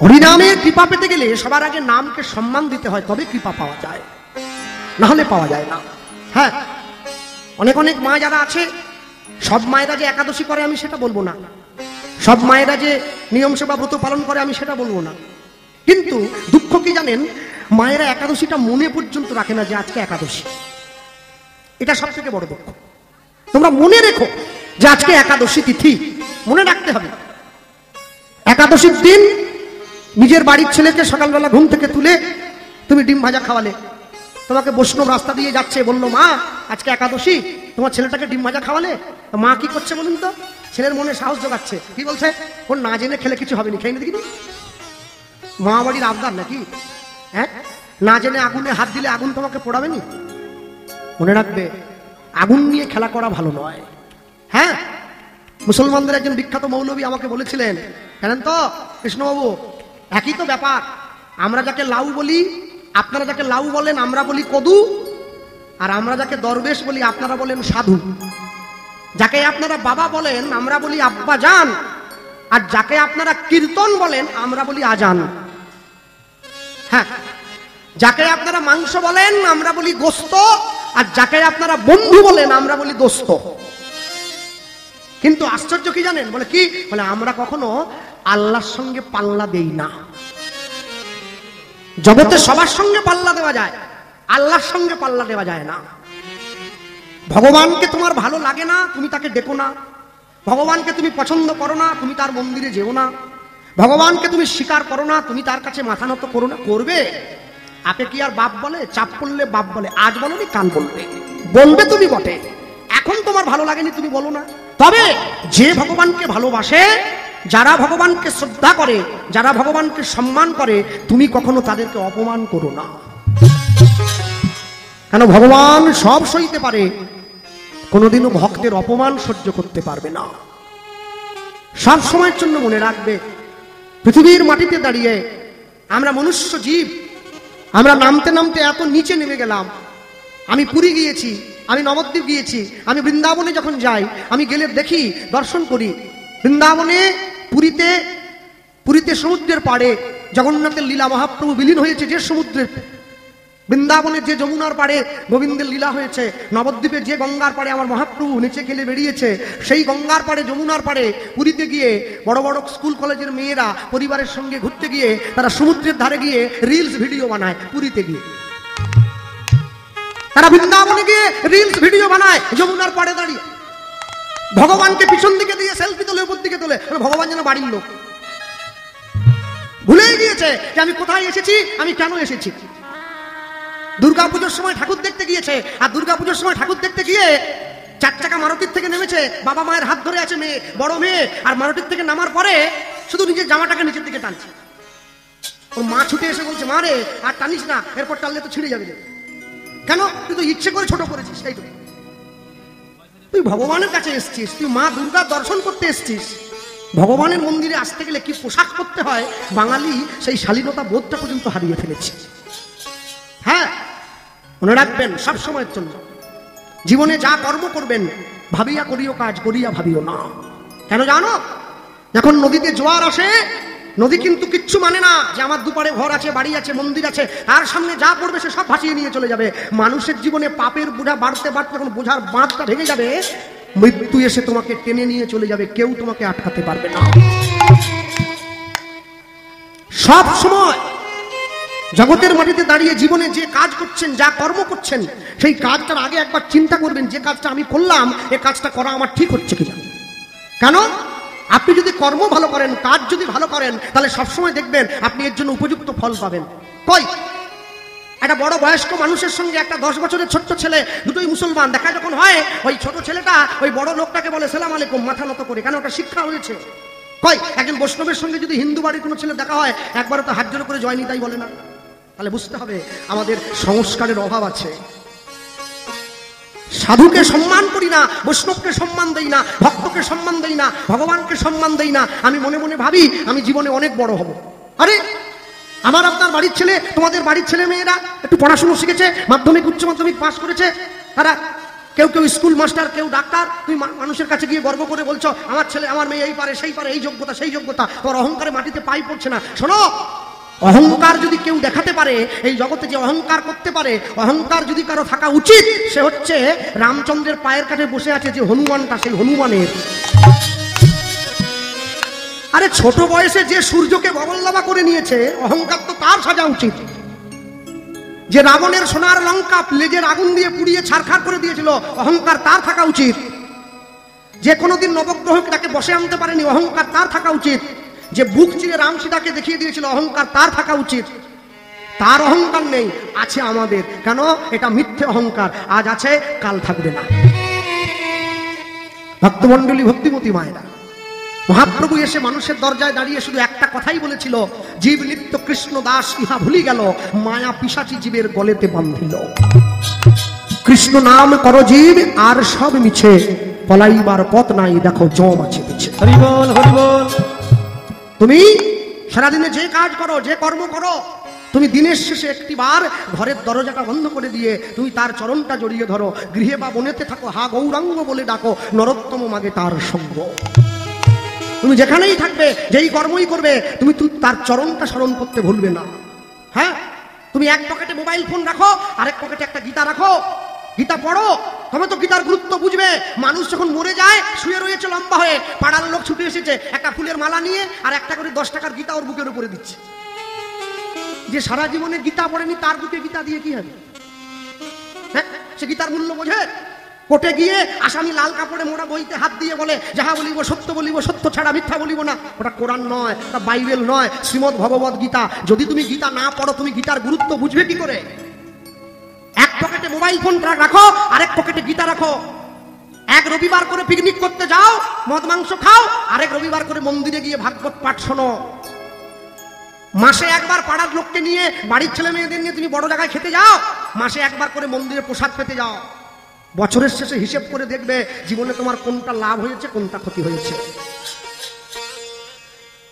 হরিনামের কৃপা পেতে গেলে সবার আগে নামকে সম্মান দিতে হয়, তবে কৃপা পাওয়া যায়, না হলে পাওয়া যায় না। হ্যাঁ, অনেক অনেক মা যারা আছে, সব মায়েরা যে একাদশী করে আমি সেটা বলবো না, সব মায়েরা যে নিয়ম সেবা ব্রত পালন করে আমি সেটা বলবো না, কিন্তু দুঃখ কি জানেন, মায়েরা একাদশীটা মনে পর্যন্ত রাখে না যে আজকে একাদশী। এটা সব থেকে বড় দুঃখ। তোমরা মনে রেখো যে আজকে একাদশী তিথি, মনে রাখতে হবে। একাদশীর দিন নিজের বাড়ির ছেলেকে সকালবেলা ঘুম থেকে তুলে তুমি ডিম ভাজা খাওয়ালে, তোমাকে বৈষ্ণব রাস্তা দিয়ে যাচ্ছে, বললো মা আজকে একাদশী, তোমার ছেলেটাকে ডিম ভাজা খাওয়ালে। মা কি করছে বলুন তো? ছেলের মনে সাহস জোগাচ্ছে। কি বলছে? ওর না জেনে খেলে কিছু হবে না, খেয়ে দেখিনি। মা বাড়ির আবদার নাকি? হ্যাঁ, না জেনে আগুনে হাত দিলে আগুন তোমাকে পোড়াবে নি? মনে রাখবে, আগুন নিয়ে খেলা করা ভালো নয়। হ্যাঁ, মুসলমানদের একজন বিখ্যাত মৌলবী আমাকে বলেছিলেন, জানেন তো কৃষ্ণবাবু, একই তো ব্যাপার, আমরা যাকে লাউ বলি, আপনারা যাকে লাউ বলেন আমরা বলি কদু, আর আমরা যাকে দরবেশ বলি আপনারা বলেন সাধু। যাকে আপনারা বাবা বলেন আমরা বলি আব্বা জান, আর যাকে আপনারা কীর্তন বলেন আমরা বলি আজান। হ্যাঁ, যাকে আপনারা মাংস বলেন আমরা বলি গোস্ত, আর যাকে আপনারা বন্ধু বলেন আমরা বলি দোস্ত। কিন্তু আশ্চর্য কি জানেন? বলে কি? বলে আমরা কখনো আল্লাহর সঙ্গে পাল্লা দেই না। জগতে সবার সঙ্গে পাল্লা দেওয়া যায়, আল্লাহর সঙ্গে পাল্লা দেওয়া যায় না। ভগবানকে তোমার ভালো লাগে না, তুমি তাকে ডেকো না। ভগবানকে তুমি পছন্দ করো না, তুমি তার মন্দিরে যেও না। ভগবানকে তুমি স্বীকার করো না, তুমি তার কাছে মাথা নত করো না। করবে? আপে কি আর বাপ বলে? চাপ পড়লে বাপ বলে। আজ বলো নি কাল বলবে, বলবে তুমি বটে। এখন তোমার ভালো লাগেনি তুমি বলো না। তবে যে ভগবানকে ভালোবাসে, যারা ভগবানকে শ্রদ্ধা করে, যারা ভগবানকে সম্মান করে, তুমি কখনো তাদেরকে অপমান করো না। কেন? ভগবান সব সইতে পারে, কোনোদিনও ভক্তের অপমান সহ্য করতে পারবে না। সব সময়ের জন্য মনে রাখবে, পৃথিবীর মাটিতে দাঁড়িয়ে আমরা মনুষ্য জীব, আমরা নামতে নামতে এত নিচে নেমে গেলাম। আমি পুরী গিয়েছি, আমি নবদ্বীপ গিয়েছি, আমি বৃন্দাবনে যখন যাই, আমি গেলে দেখি, দর্শন করি। বৃন্দাবনে, পুরীতে সমুদ্রের পাড়ে জগন্নাথের লীলা মহাপ্রভু বিলীন হয়েছে যে সমুদ্রের। বৃন্দাবনের যে যমুনার পাড়ে গোবিন্দের লীলা হয়েছে, নবদ্বীপের যে গঙ্গার পাড়ে আমার মহাপ্রভু নিচে খেলে বেরিয়েছে, সেই গঙ্গার পাড়ে, যমুনার পাড়ে পুরীতে গিয়ে বড় বড় স্কুল কলেজের মেয়েরা পরিবারের সঙ্গে ঘুরতে গিয়ে তারা সমুদ্রের ধারে গিয়ে রিলস ভিডিও বানায়। পুরীতে গিয়ে তারা বৃন্দাবনে গিয়ে রিলস ভিডিও বানায় যমুনার পাড়ে দাঁড়িয়ে। ভগবানকে পিছন দিকে দিয়ে সেলফি তোলে, উপর দিকে তোলে। ভগবান যেন বাড়ির লোক, ভুলেই গিয়েছে যে আমি কোথায় এসেছি, আমি কেন এসেছি। দুর্গাপুজোর সময় ঠাকুর দেখতে গিয়েছে, আর দুর্গাপুজোর সময় ঠাকুর দেখতে গিয়ে 4 চাকা মারুতির থেকে নেমেছে, বাবা মায়ের হাত ধরে আছে মেয়ে, বড় মেয়ে, আর মারুতির থেকে নামার পরে শুধু নিজের জামাটাকে নিচের দিকে টানছে। ওর মা ছুটে এসে বলছে, মা রে আর টানিস না, এরপর টানলে তো ছিঁড়ে যাবে। কেন? তুই তো ইচ্ছে করে ছোট করেছিস। সেই তো তুই ভগবানের কাছে এসছিস, তুই মা দুর্গা দর্শন করতে এসছিস। ভগবানের মন্দিরে আসতে গেলে কি পোশাক পরতে হয়, বাঙালি সেই শালীনতা বোধটা পর্যন্ত হারিয়ে ফেলেছে। হ্যাঁ, মনে রাখবেন সব সময়ের জন্য, জীবনে যা কর্ম করবেন ভাবিয়া করিও কাজ, করিয়া ভাবিও না। কেন জানো? যখন নদীতে জোয়ার আসে, নদী কিন্তু কিচ্ছু মানে না যে আমার দুপারে ঘর আছে, বাড়ি আছে, মন্দির আছে, তার সামনে যা পড়বে সে সব ভাসিয়ে নিয়ে চলে যাবে। মানুষের জীবনে পাপের বোঝা বাড়তে বাড়তে যখন বোঝার বাঁধটা ভেঙে যাবে, মৃত্যু এসে তোমাকে টেনে নিয়ে চলে যাবে, কেউ তোমাকে আটকাতে পারবে না। সব সময় জগতের মাটিতে দাঁড়িয়ে জীবনে যে কাজ করছেন, যা কর্ম করছেন, সেই কাজটার আগে একবার চিন্তা করবেন, যে কাজটা আমি করলাম, এ কাজটা করা আমার ঠিক হচ্ছে কিনা। কেন? আপনি যদি কর্ম ভালো করেন, কাজ যদি ভালো করেন, তাহলে সবসময় দেখবেন আপনি এর জন্য উপযুক্ত ফল পাবেন। কই একটা বড় বয়স্ক মানুষের সঙ্গে একটা 10 বছরের ছোট্ট ছেলে, দুটোই মুসলমান, দেখা যখন হয়, ওই ছোট ছেলেটা ওই বড় লোকটাকে বলে সালাম আলাইকুম, মাথা নত করে। কেন? ওটা শিক্ষা হয়েছে। কই একজন বৈষ্ণবের সঙ্গে যদি হিন্দু বাড়ির কোনো ছেলে দেখা হয়, একবারও তো হাত জোড় করে জয় নিতাই বলে না। তাহলে বুঝতে হবে আমাদের সংস্কারের অভাব আছে। সাধুকে সম্মান করি না, বৈষ্ণবকে সম্মান দেই না, ভক্তকে সম্মান দেই না, ভগবানকে সম্মান দেই না। আমি মনে মনে ভাবি আমি জীবনে অনেক বড় হব। আরে আমার আপনার বাড়ির ছেলে, তোমাদের বাড়ির ছেলে মেয়েরা একটু পড়াশুনো শিখেছে, মাধ্যমিক উচ্চ মাধ্যমিক পাস করেছে, তারা কেউ কেউ স্কুল মাস্টার, কেউ ডাক্তার। তুমি মানুষের কাছে গিয়ে গর্ব করে বলছো আমার ছেলে আমার মেয়ে এই পারে সেই পারে, এই যোগ্যতা সেই যোগ্যতা, তোমার অহংকারে মাটিতে পাই পড়ছে না। শোনো, অহংকার যদি কেউ দেখাতে পারে এই জগতে, যে অহংকার করতে পারে, অহংকার যদি কারো থাকা উচিত, সে হচ্ছে রামচন্দ্রের পায়ের কাছে বসে আছে যে হনুমানটা, সেই হনুমানের। আরে ছোট বয়সে যে সূর্যকে বগলদাবা করে নিয়েছে, অহংকার তো তার সাজা উচিত। যে রাবণের সোনার লঙ্কা লেজের আগুন দিয়ে পুড়িয়ে ছারখার করে দিয়েছিল, অহংকার তার থাকা উচিত। যে কোনোদিন নবগ্রহকে তাকে বসে আনতে পারেনি, অহংকার তার থাকা উচিত। যে বুক চিরে রাম সীতাকে দেখিয়ে দিয়েছিল, অহংকার তার থাকা উচিত। তার অহংকার নেই, আছে আমাদের। কেন? এটা মিথ্যে অহংকার, আজ আছে কাল থাকবে না। ভক্তমণ্ডলী, ভক্তিমতী মায়েরা, মহাপ্রভু এসে মানুষের দরজায় দাঁড়িয়ে শুধু একটা কথাই বলেছিল, জীব নিত্য কৃষ্ণ দাস ইহা ভুলি গেল, মায়া পিশাচি জীবের গলেতে বান্ধিল। কৃষ্ণ নাম কর জীব, আর সব মিছে, পলাইবার পথ নাই, দেখো জম আছে পিছে। হরি বল, হরি বল। তুমি সারাদিনে যে কাজ করো, যে কর্ম করো, তুমি দিনের শেষে একটিবার ঘরের দরজাটা বন্ধ করে দিয়ে তুমি তার চরণটা জড়িয়ে ধরো। গৃহে বা বনেতে থাকো, হা গৌরাঙ্গ বলে ডাকো, নরোত্তম মাগে তার সঙ্গ। তুমি যেখানেই থাকবে, যেই কর্মই করবে, তুমি তার চরণটা স্মরণ করতে ভুলবে না। হ্যাঁ, তুমি এক পকেটে মোবাইল ফোন রাখো, আরেক পকেটে একটা গীতা রাখো, গীতা পড়ো, তবে তো গীতার গুরুত্ব বুঝবে। মানুষ যখন মরে যায়, শুয়ে রয়েছে লম্বা হয়ে, পাড়ার লোক ছুটে এসেছে একটা ফুলের মালা নিয়ে, আর একটা করে 10 টাকার গীতা ওর বুকের উপরে দিচ্ছে। যে সারা জীবনে গীতা পড়েনি, তার বুকে গীতা দিয়ে কি হবে? হ্যাঁ, সে গীতার মূল্য বোঝে? কোর্টে গিয়ে আসামি লাল কাপড়ে মোড়া বইতে হাত দিয়ে বলে, যাহা বলিব সত্য বলিব, সত্য ছাড়া মিথ্যা বলিব না। ওটা কোরআন নয়, ওটা বাইবেল নয়, শ্রীমদ ভগবত গীতা। যদি তুমি গীতা না পড়ো, তুমি গীতার গুরুত্ব বুঝবে কি করে? এক পকেটে মোবাইল ফোন রাখো, আরেক পকেটে গীতা রাখো। এক রবিবার করে পিকনিক করতে যাও, মদ মাংস খাও, আরেক রবিবার করে মন্দিরে গিয়ে ভাগবত পাঠ শোনো। মাসে একবার পাড়ার লোককে নিয়ে, বাড়ির ছেলে মেয়েদের নিয়ে তুমি বড় জায়গায় খেতে যাও, মাসে একবার করে মন্দিরে প্রসাদ পেতে যাও। বছরের শেষে হিসেব করে দেখবে জীবনে তোমার কোনটা লাভ হয়েছে, কোনটা ক্ষতি হয়েছে।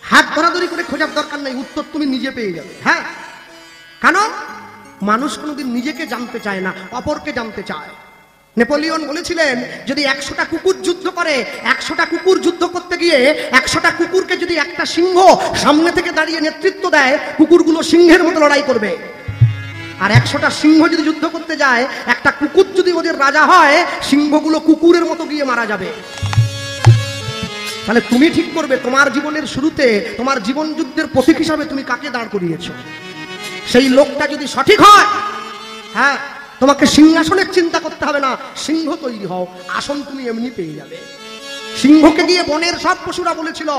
হাত ধরাধরি করে খোঁজার দরকার নেই, উত্তর তুমি নিজে পেয়ে যাবে। হ্যাঁ, কেন? মানুষ কোনোদিন নিজেকে জানতে চায় না, অপরকে জানতে চায়। নেপোলিয়ন বলেছিলেন, যদি 100টা কুকুর যুদ্ধ করে, 100টা কুকুর যুদ্ধ করতে গিয়ে 100টা কুকুরকে যদি একটা সিংহ সামনে থেকে দাঁড়িয়ে নেতৃত্ব দেয়, কুকুরগুলো সিংহের মতো লড়াই করবে। আর 100টা সিংহ যদি যুদ্ধ করতে যায়, একটা কুকুর যদি ওদের রাজা হয়, সিংহগুলো কুকুরের মতো গিয়ে মারা যাবে। তাহলে তুমি ঠিক করবে তোমার জীবনের শুরুতে, তোমার জীবন যুদ্ধের প্রতীক হিসাবে তুমি কাকে দাঁড় করিয়েছো। সেই লোকটা যদি সঠিক হয়, হ্যাঁ, তোমাকে সিংহাসনের চিন্তা করতে হবে না, সিংহ তৈরি হও, আসন তুমি এমনি পেয়ে যাবে। সিংহকে গিয়ে বনের সব পশুরা বলেছিল,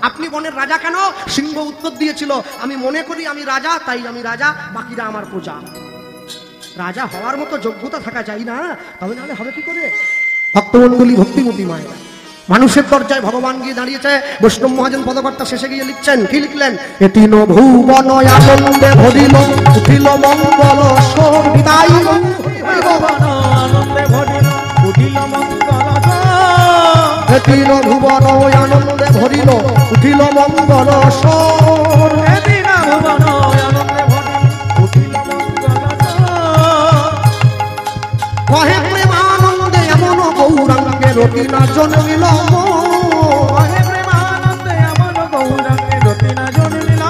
আপনি বনের রাজা কেন? সিংহ উত্তর দিয়েছিল, আমি মনে করি আমি রাজা, তাই আমি রাজা, বাকিরা আমার প্রজা। রাজা হওয়ার মতো যোগ্যতা থাকা চাই না, তবে নাহলে হবে কি করে? ভক্তমণ্ডলী, ভক্তিমতী মায়েরা, মানুষের দরজায় ভগবান গিয়ে দাঁড়িয়েছে। বৈষ্ণব মহাজন পদকর্তা শেষে গিয়ে লিখছেন, কি লিখলেন? এ তিন ভুবন আনন্দে ভরিল, উঠিল মঙ্গল সোর বিদায়, আনন্দে ভরিল, উঠিল মঙ্গল। এ তিন ভুবন আনন্দে ভরিল, উঠিল মঙ্গল সোর। এ তিন ভুবন আনন্দে ভরিল, উঠিল মঙ্গল সোর। কহে প্রেমানন্দে এমন গৌরাঙ্গে রতিনা জন্মিল, কহে প্রেমানন্দে এমন গৌরাঙ্গে রতিনা জন্মিল,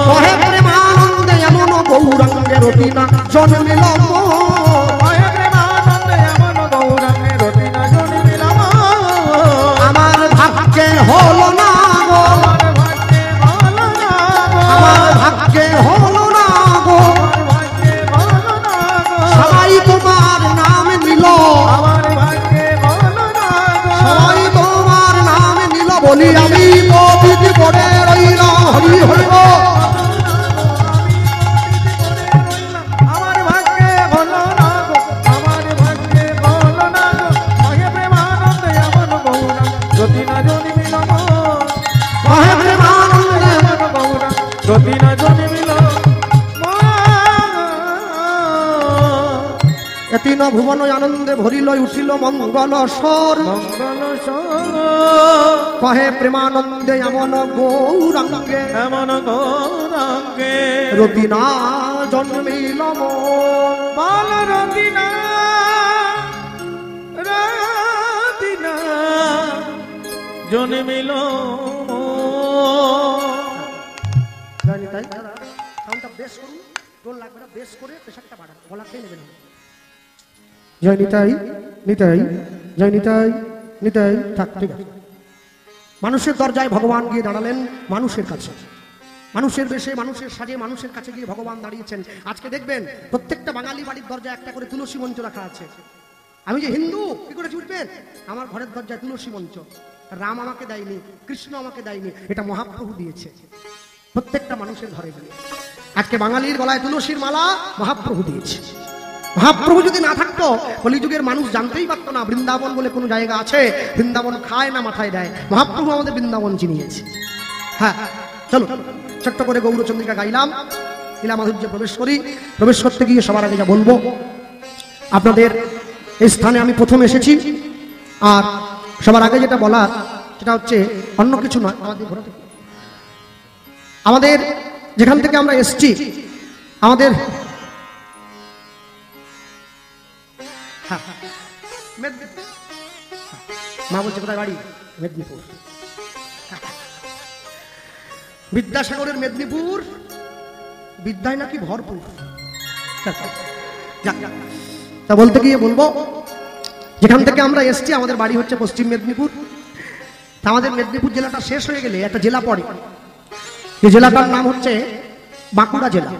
কহে প্রেমানন্দে এমন গৌরাঙ্গে রতিনা জন্মিল, কহে প্রেমানন্দে এমন গৌরাঙ্গে রতিনা জন্মিল। আমার ভাগ্যে হলো না গো, আমার ভাগ্যে হলো না গো, আমার ভাগ্যে হলো না গো, ভাগ্যে হলো না গো। সবাই তোমার নাম নিল, আমার ভাগ্যে হলো না গো, সবাই তোমার নাম নিল, বলি আমি পতিত করে রইলাম। হরি হরি বল। আমার ভাগ্যে হলো না গো, আমার ভাগ্যে হলো না গো, কহে প্রেমানন্দে এমন গৌরাঙ্গ রতিনা জন্মিল, কহে প্রেমানন্দে এমন গৌরাঙ্গ রতিনা জন্মিল। তিন ভুবন আনন্দে ভরিল, উঠিল মঙ্গল স্বর, মঙ্গল স্বর। কহে প্রেমানন্দে এমন গৌরাঙ্গে, এমন গৌরাঙ্গে রতিনা জন্মিল, বল রতিনা জন্মিল তাই সাউন্ডটা বেশ করুন, টোন লাগবে না, বেশ করে প্রেশারটা বাড়ান, গলা খেয়ে নেবেন। জয় নিতাই নিতাই, জয় নিতাই নিতাই। থাক, ঠিক আছে। মানুষের দরজায় ভগবান গিয়ে দাঁড়ালেন, মানুষের কাছে, মানুষের বেশে, মানুষের সাজে, মানুষের কাছে গিয়ে ভগবান দাঁড়িয়েছেন। আজকে দেখবেন প্রত্যেকটা বাঙালি বাড়ির দরজায় একটা করে তুলসী মঞ্চ রাখা আছে। আমি যে হিন্দু কি করে ছুটবেন? আমার ঘরের দরজায় তুলসী মঞ্চ। রাম আমাকে দেয়নি, কৃষ্ণ আমাকে দেয়নি, এটা মহাপ্রভু দিয়েছে প্রত্যেকটা মানুষের ঘরে গিয়ে। আজকে বাঙালির গলায় তুলসীর মালা মহাপ্রভু দিয়েছে। মহাপ্রভু যদি না থাকতো কলিযুগের মানুষ জানতেই পারতো না বৃন্দাবন বলে কোনো জায়গা আছে। বৃন্দাবন খায় না মাথায় দেয়, মহাপ্রভু আমাদের বৃন্দাবন চিনিয়েছে। হ্যাঁ, চলো ছোট্ট করে গৌরচন্দ্রিকা গাইলাম, লীলা মাধুর্যে প্রবেশ করি। প্রবেশ করতে গিয়ে সবার আগে যা বলবো, আপনাদের এই স্থানে আমি প্রথম এসেছি। আর সবার আগে যেটা বলার সেটা হচ্ছে অন্য কিছু নয়, আমাদের যেখান থেকে আমরা এসছি, আমাদের মা বলছে কোথায় বাড়ি? মেদিনীপুর। বিদ্যাসাগরের মেদিনীপুর, বিদ্যায় নাকি ভরপুর। তা বলতে গিয়ে বলবো, যেখান থেকে আমরা এসছি আমাদের বাড়ি হচ্ছে পশ্চিম মেদিনীপুর। তা আমাদের মেদিনীপুর জেলাটা শেষ হয়ে গেলে একটা জেলা পড়ে, যে জেলাটার নাম হচ্ছে বাঁকুড়া জেলা।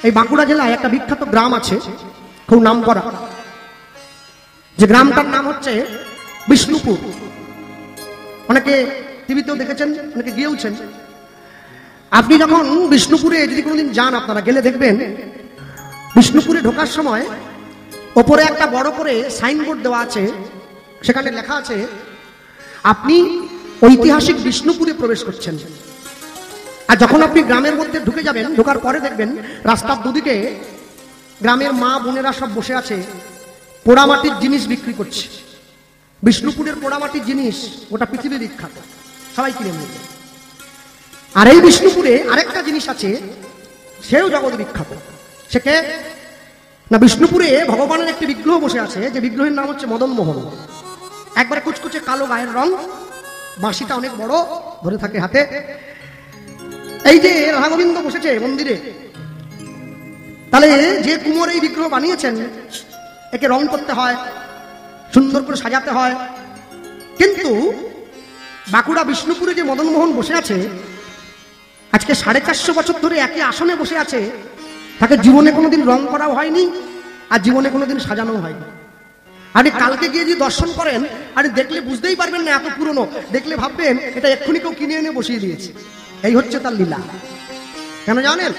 এই বাঁকুড়া জেলায় একটা বিখ্যাত গ্রাম আছে, খুব নাম করা, যে গ্রামটার নাম হচ্ছে বিষ্ণুপুর। অনেকে টিভিতেও দেখেছেন, অনেকে গিয়েওছেন। আপনি যখন বিষ্ণুপুরে যদি কোনোদিন যান, আপনারা গেলে দেখবেন বিষ্ণুপুরে ঢোকার সময় ওপরে একটা বড় করে সাইনবোর্ড দেওয়া আছে, সেখানে লেখা আছে আপনি ঐতিহাসিক বিষ্ণুপুরে প্রবেশ করছেন। আর যখন আপনি গ্রামের মধ্যে ঢুকে যাবেন, ঢোকার পরে দেখবেন রাস্তার দুদিকে গ্রামের মা বোনেরা সব বসে আছে, পোড়ামাটির জিনিস বিক্রি করছে। বিষ্ণুপুরের পোড়ামাটির জিনিস ওটা পৃথিবী বিখ্যাত, সবাই কিনে নেবে। আর এই বিষ্ণুপুরে আরেকটা জিনিস আছে, সেও জগৎ বিখ্যাত। সে কে না, বিষ্ণুপুরে ভগবানের একটি বিগ্রহ বসে আছে, যে বিগ্রহের নাম হচ্ছে মদন মোহন। একবারে কুচকুচে কালো গায়ের রং, বাঁশিটা অনেক বড় ধরে থাকে হাতে। এই যে রাধা গোবিন্দ বসেছে মন্দিরে, তাহলে যে কুমোর এই বিগ্রহ বানিয়েছেন, একে রং করতে হয়, সুন্দর করে সাজাতে হয়। কিন্তু বাঁকুড়া বিষ্ণুপুরে যে মদন মোহন বসে আছে, আজকে 450 বছর ধরে একই আসনে বসে আছে, তাকে জীবনে কোনোদিন রং করাও হয়নি, আর জীবনে কোনোদিন সাজানো হয়নি। আপনি কালকে গিয়ে যদি দর্শন করেন, আপনি দেখলে বুঝতেই পারবেন না এত পুরনো, দেখলে ভাববেন এটা এক্ষুনি কেউ কিনে এনে বসিয়ে দিয়েছে। এই হচ্ছে তার লীলা। কেন জানেন?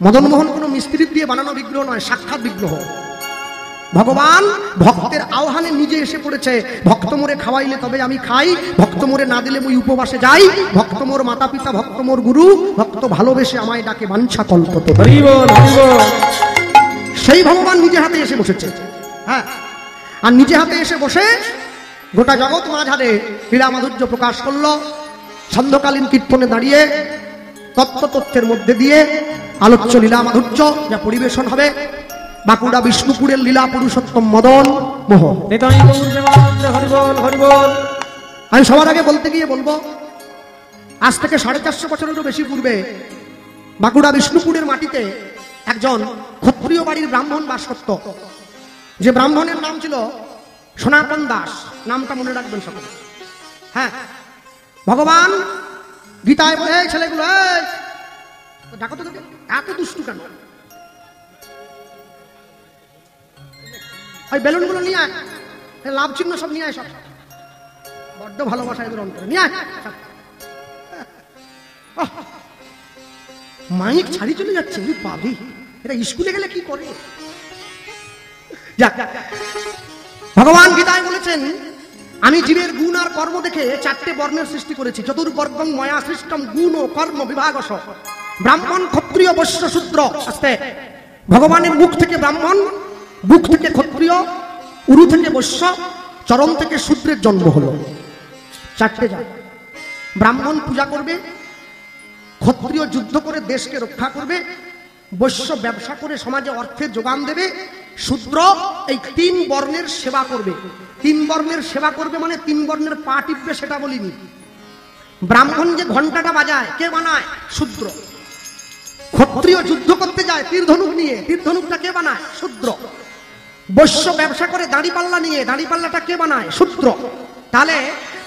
মদন মোহন কোনো মিস্ত্রি দিয়ে বানানো বিগ্রহ নয়, সাক্ষাৎ বিগ্রহ। ভগবান ভক্তের আহ্বানে নিজে এসে পড়েছে। ভক্ত মোরে খাওয়াইলে তবে আমি খাই, ভক্ত মোরে না দিলে মুই উপবাসে যাই, ভক্ত মোর মাতা পিতা, ভক্ত মোর গুরু, ভক্ত ভালোবেসে আমায় ডাকে বাঞ্ছা কল্পত। সেই ভগবান নিজে হাতে এসে বসেছে। হ্যাঁ, আর নিজে হাতে এসে বসে গোটা জগৎ মাঝারে লীলা মাধুর্য প্রকাশ করলো। সান্ধ্যকালীন কীর্তনে দাঁড়িয়ে তত্ত্বের মধ্যে দিয়ে আলোচ্য লীলা মাধুর্য যা পরিবেশন হবে, বাঁকুড়া বিষ্ণুপুরের লীলা পুরুষোত্তম মদন মোহন। আমি সবার আগে বলতে গিয়ে বলবো, আজ থেকে 450 বছরেরও বেশি পূর্বে বাঁকুড়া বিষ্ণুপুরের মাটিতে একজন ক্ষত্রিয় বাড়ির ব্রাহ্মণ বাস করত, যে ব্রাহ্মণের নাম ছিল সনাতন দাস। নামটা মনে রাখবেন সকলে। হ্যাঁ, ভগবান গীতায় বলে, ছেলেগুলো ডাকো তো, এত দুষ্টু কেন? ওই বেলুনগুলো নিয়ে আয়, লাভ চিহ্ন সব নিয়ে আয়, সব বড্ড ভালোবাসা এদের অন্তরে, নিয়ে আয়। মাইক ছাড়ি চলে যাচ্ছে, পাবি এটা স্কুলে গেলে কি করে? ভগবান গীতায় বলেছেন, আমি জীবের গুণ আর কর্ম দেখে 4টে বর্ণের সৃষ্টি করেছি। চতুর্বর্গং ময়া সৃষ্টম গুণ ও কর্ম বিভাগশ, ব্রাহ্মণ ক্ষত্রিয় বৈশ্য শূদ্র। আস্তে, ভগবানের মুখ থেকে ব্রাহ্মণ, বুক থেকে ক্ষত্রিয়, উরু থেকে বৈশ্য, চরম থেকে শূদ্রের জন্ম হলো। 4টে জাত। ব্রাহ্মণ পূজা করবে, ক্ষত্রিয় যুদ্ধ করে দেশকে রক্ষা করবে, বৈশ্য ব্যবসা করে সমাজে অর্থের যোগান দেবে, শূদ্র এই 3 বর্ণের সেবা করবে। তিন বর্ণের সেবা করবে মানে তিন বর্ণের পা টিপবে সেটা বলিনি। ব্রাহ্মণ যে ঘন্টাটা বাজায় কে বানায়? শূদ্র। ক্ষত্রিয় যুদ্ধ করতে যায় তীর ধনুক নিয়ে, তীর ধনুকটা কে বানায়? শূদ্র। বৈশ্য ব্যবসা করে দাড়িপাল্লা নিয়ে, দাড়িপাল্লাটা কে বানায়? শূদ্র। তাহলে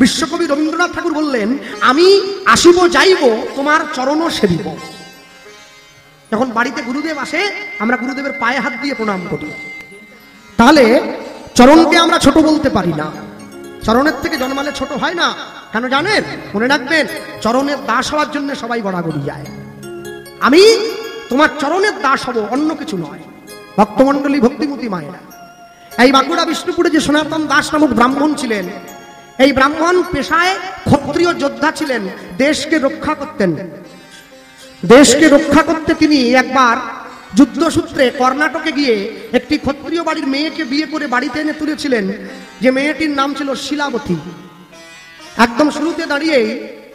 বিশ্বকবি রবীন্দ্রনাথ ঠাকুর বললেন, আমি আসিব যাইব তোমার চরণ সেবিব। যখন বাড়িতে গুরুদেব আসে আমরা গুরুদেবের পায়ে হাত দিয়ে প্রণাম করি। তাহলে চরণকে আমরা ছোট বলতে পারি না। চরণের থেকে জন্মালে ছোট হয় না। কেন জানেন? মনে রাখবেন, চরণের দাস হওয়ার জন্য সবাই গড়াগড়ি যায়। আমি তোমার চরণের দাস হব, অন্য কিছু নয়। ভক্তমণ্ডলী, ভক্তিমতী মায়েরা, এই বাঁকুড়া বিষ্ণুপুরে যে সনাতন দাস নামক ব্রাহ্মণ ছিলেন, এই ব্রাহ্মণ পেশায় ক্ষত্রিয় যোদ্ধা ছিলেন, দেশকে রক্ষা করতেন। দেশকে রক্ষা করতে তিনি একবার যুদ্ধসূত্রে কর্ণাটকে গিয়ে একটি ক্ষত্রিয় বাড়ির মেয়েকে বিয়ে করে বাড়িতে এনে তুলেছিলেন, যে মেয়েটির নাম ছিল শিলাবতী। একদম শুরুতে দাঁড়িয়ে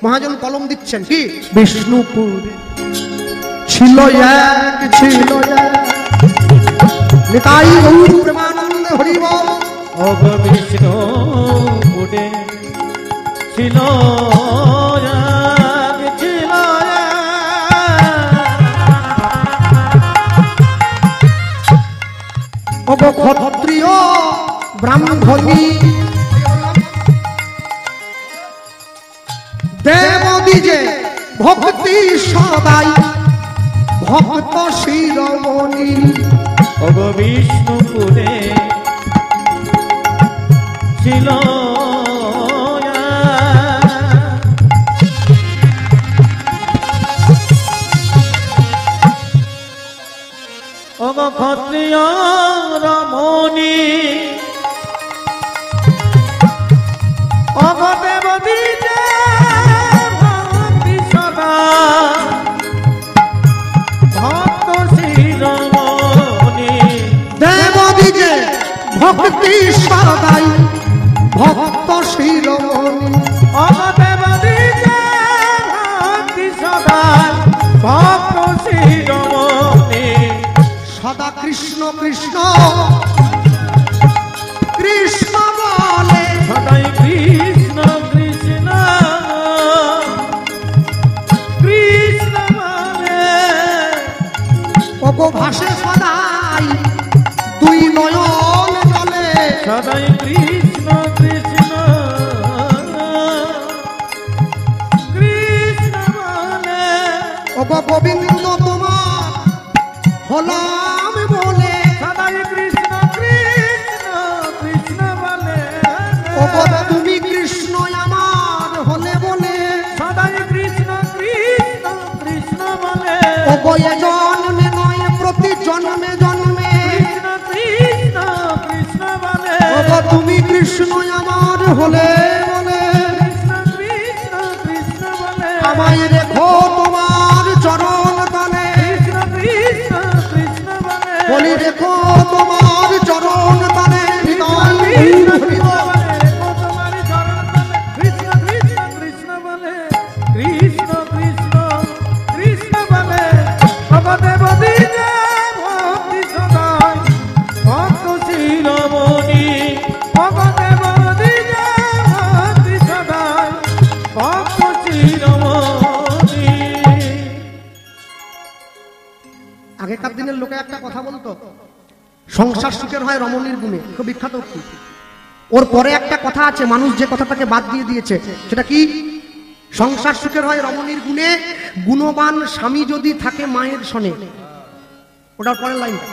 মহাজন কলম দিচ্ছেন, কি? বিষ্ণুপুর ছিল এক, ছিল নিতাই গৌর প্রেমানন্দ হরি বল। ওগ বিষ্ণুপুরে ছিল এক, ছিল ওগ ক্ষত্রিয় ব্রাহ্মণী দেবদ্বিজে ভক্তি সদাই ভক্ত শিরোমণি। ওগ বিষ্ণুপুরে ছিল ওগ ক্ষত্রিয় রমণী। ওগ দেবদ্বিজে ভক্তি সদা ভক্ত শিরোমণি। দেবদ্বিজে ভক্তি সদাই ভক্ত শিরোমণি। ওগ দেবদ্বিজে ভক্তি সদা ভক্ত শিরোমণি। সদা কৃষ্ণ কৃষ্ণ কৃষ্ণ বলে, সদাই কৃষ্ণ কৃষ্ণ কৃষ্ণ বলে। ওগো ভাসে সদাই দুই নয়ন জলে। সদাই কৃষ্ণ কৃষ্ণ কৃষ্ণ বলে। ওগো গোবিন্দ তোমার হলাম বলে। সদাই কৃষ্ণ কৃষ্ণ কৃষ্ণ বলে। ওগো তুমি কৃষ্ণ আমার হলে বলে। সদাই কৃষ্ণ কৃষ্ণ কৃষ্ণ বলে। ওগো এ জন্মে নয় প্রতি জন্মে জন্মে। কৃষ্ণ কৃষ্ণ কৃষ্ণ বলে। ওগো তুমি কৃষ্ণ আমার হলে বলে। কৃষ্ণ কৃষ্ণ কৃষ্ণ বলে। আমায় রেখো তোমার চরণ তলে। কৃষ্ণ কৃষ্ণ কৃষ্ণ বলে। বলি রেখো তোমার চরণ তলে। কৃষ্ণ কৃষ্ণ বলে। তোমার চরণ তলে। কৃষ্ণ কৃষ্ণ কৃষ্ণ বলে। কৃষ্ণ কৃষ্ণ কৃষ্ণ বলে। ওগ দেবদ্বিজে ভক্তি সদাই ভক্ত শিরোমণি। ওগ দেবদ্বিজে ভক্তি সদাই ভক্ত শিরোমণি। আগেকার দিনের লোকে একটা কথা বলতো, সংসার সুখের হয় রমণীর গুণে, খুব বিখ্যাত উক্তি। ওর পরে একটা কথা আছে, মানুষ যে কথাটাকে বাদ দিয়ে দিয়েছে, সেটা কি? সংসার সুখের হয় রমণীর গুণে, গুণবান স্বামী যদি থাকে মায়ের সনে। ওটার পরের লাইনটা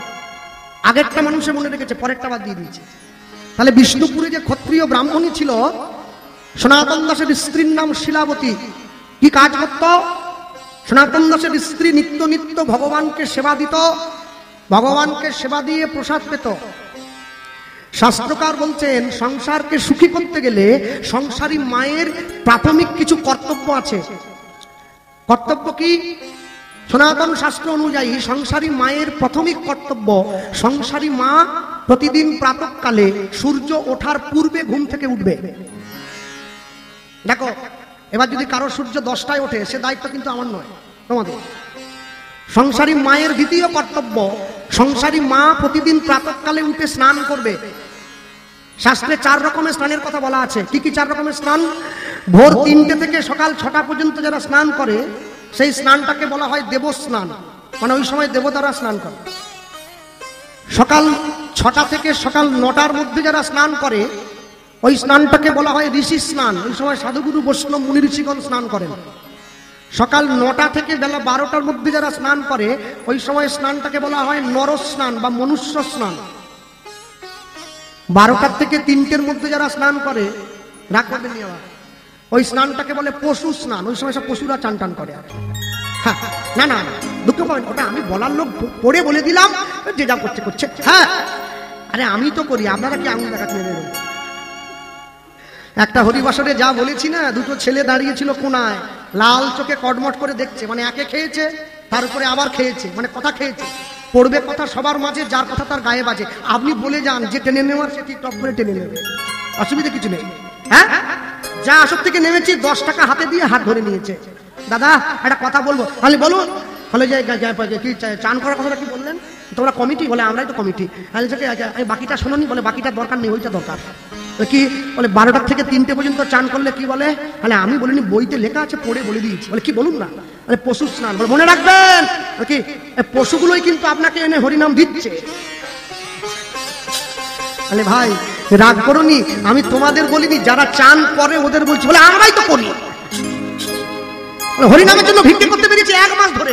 আগেরটা মানুষে মনে রেখেছে, পরেরটা বাদ দিয়ে দিয়েছে। তাহলে বিষ্ণুপুরে যে ক্ষত্রিয় ব্রাহ্মণী ছিল, সনাতন দাসের স্ত্রীর নাম শিলাবতী। কি কাজ করত? সনাতন দাসের স্ত্রী নিত্য নিত্য ভগবানকে সেবা দিত, ভগবানকে সেবা দিয়ে প্রসাদ পেত। শাস্ত্রকার বলছেন, সংসারকে সুখী করতে গেলে সংসারী মায়ের প্রাথমিক কিছু কর্তব্য আছে। কর্তব্য কি? সনাতন শাস্ত্র অনুযায়ী সংসারী মায়ের প্রাথমিক কর্তব্য, সংসারী মা প্রতিদিন প্রাতঃকালে সূর্য ওঠার পূর্বে ঘুম থেকে উঠবে। দেখো, এবার যদি কারো সূর্য 10টায় ওঠে, সে দায়িত্ব কিন্তু আমার নয়, তোমাদের। সংসারী মায়ের দ্বিতীয় কর্তব্য, সংসারী মা প্রতিদিন প্রাতঃকালে উঠে স্নান করবে। শাস্ত্রে 4 রকমের স্নানের কথা বলা আছে। কি কি 4 রকমের স্নান? ভোর 3টে থেকে সকাল 6টা পর্যন্ত যারা স্নান করে সেই স্নানটাকে বলা হয় দেবস্নান, মানে ওই সময় দেবতারা স্নান করে। সকাল 6টা থেকে সকাল 9টার মধ্যে যারা স্নান করে ওই স্নানটাকে বলা হয় ঋষি স্নান, ওই সময় সাধুগুরু বৈষ্ণব মুনি ঋষিগণ স্নান করেন। সকাল 9টা থেকে বেলা 12টার মধ্যে যারা স্নান করে ওই সময় স্নানটাকে বলা হয় নর স্নান বা মনুষ্য স্নান। 12টার থেকে 3টের মধ্যে যারা স্নান করে, রাগ করবেন নি আবার, ওই স্নানটাকে বলে পশু স্নান, ওই সময় সব পশুরা চান টান করে। হ্যাঁ, না না দুঃখ পাবেন, ওটা আমি বলার লোক পড়ে বলে দিলাম, যে যা করছে করছে। হ্যাঁ, আরে আমি তো করি, আপনারা কি আঙুল দেখাতে নেবেন? একটা হরিবাসরে যা বলেছি না, 2টো ছেলে দাঁড়িয়েছিল কোনায়, লাল চোখে কটমট করে দেখছে, মানে একে খেয়েছে তার উপরে আবার খেয়েছে, মানে কথা খেয়েছে, পড়বে কথা সবার মাঝে, যার কথা তার গায়ে বাজে। আপনি বলে যান যে টেনে নেওয়ার সে ঠিক টপ করে টেনে নেবে, অসুবিধা কিছু নেই। হ্যাঁ, যা আসর থেকে নেমেছি 10 টাকা হাতে দিয়ে হাত ধরে নিয়েছে। দাদা একটা কথা বলবো। তাহলে বলুন। বলে যে কি চান করার কথাটা কি বললেন? তোমরা কমিটি? বলে আমরাই তো কমিটি। আমি বাকিটা শোনোনি? বলে বাকিটার দরকার নেই, ওইটা দরকার। কি বলে 12টার থেকে 3টে পর্যন্ত চান করলে কি বলে? তাহলে আমি বলিনি, বইতে লেখা আছে, পড়ে বলে দিয়েছি। বলে কি বলুন না? বলে পশু স্নান। বলে মনে রাখবেন কি পশুগুলোই কিন্তু আপনাকে এনে হরিনাম দিচ্ছে। আরে ভাই রাগ করোনি, আমি তোমাদের বলিনি, যারা চান করে ওদের বলছি। বলে আমরাই তো করি, হরিনামের জন্য ভিক্ষে করতে পেরেছি 1 মাস ধরে।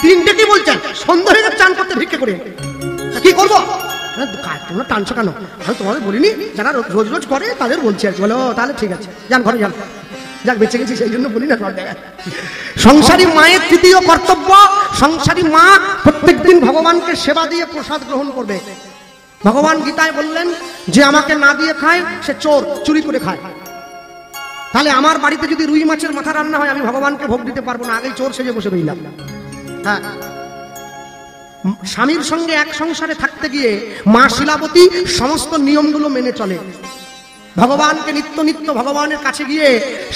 3টে কি বলছেন? সন্ধ্যা হয়ে চান করতে ভিক্ষে করে কি করবো? তোমরা টানছো কেন? আমি তোমাদের বলিনি, যারা রোজ রোজ করে তাদের বলছি আর কি। বলো তাহলে ঠিক আছে, যান ঘরে যান। যাক বেঁচে গেছি সেই জন্য বলি না। সংসারী মায়ের তৃতীয় কর্তব্য, সংসারী মা প্রত্যেকদিন ভগবানকে সেবা দিয়ে প্রসাদ গ্রহণ করবে। ভগবান গীতায় বললেন যে আমাকে না দিয়ে খায় সে চোর, চুরি করে খায়। তাহলে আমার বাড়িতে যদি রুই মাছের মাথা রান্না হয় আমি ভগবানকে ভোগ দিতে পারবো না, আগেই চোর সেজে বসে রইলাম। হ্যাঁ, স্বামীর সঙ্গে এক সংসারে থাকতে গিয়ে মা শিলাবতী সমস্ত নিয়মগুলো মেনে চলে। ভগবানকে নিত্য নিত্য ভগবানের কাছে গিয়ে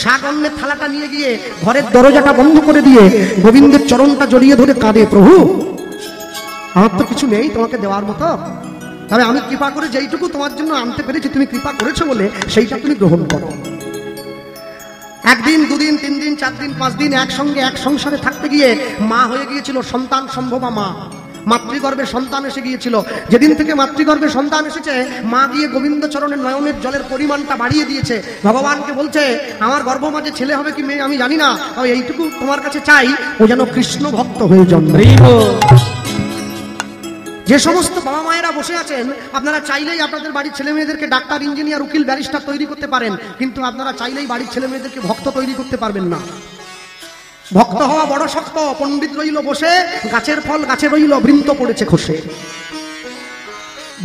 শাকন্নের থালাটা নিয়ে গিয়ে ঘরের দরজাটা বন্ধ করে দিয়ে গোবিন্দের চরণটা জড়িয়ে ধরে কাঁদে, প্রভু আমার তো কিছু নেই তোমাকে দেওয়ার মতো, তবে আমি কৃপা করে যেইটুকু তোমার জন্য আনতে পেরেছি তুমি কৃপা করেছো বলে সেইটা তুমি গ্রহণ করো। 1 দিন 2 দিন 3 দিন 4 দিন 5 দিন একসঙ্গে এক সংসারে থাকতে গিয়ে মা হয়ে গিয়েছিল সন্তান সম্ভবা মা। মাতৃগর্ভে সন্তান এসে গিয়েছিল। যেদিন থেকে মাতৃগর্ভে সন্তান এসেছে মা গিয়ে গোবিন্দ চরণের নয়নের জলের পরিমাণটা বাড়িয়ে দিয়েছে। ভগবানকে বলছে আমার গর্ভ মাঝে ছেলে হবে কি মেয়ে আমি জানি না, তবে এইটুকু তোমার কাছে চাই ও যেন কৃষ্ণ ভক্ত হয়ে জন্মে। যে সমস্ত বাবা মায়েরা বসে আছেন, আপনারা চাইলেই আপনাদের বাড়ির ছেলে মেয়েদেরকে ডাক্তার, ইঞ্জিনিয়ার, উকিল, ব্যারিস্টার তৈরি করতে পারেন, কিন্তু আপনারা চাইলেই বাড়ির ছেলে মেয়েদেরকে ভক্ত তৈরি করতে পারবেন না। ভক্ত হওয়া বড় শক্ত। পণ্ডিত রইল বসে, গাছের ফল গাছে রইল, বৃন্ত পড়েছে খসে।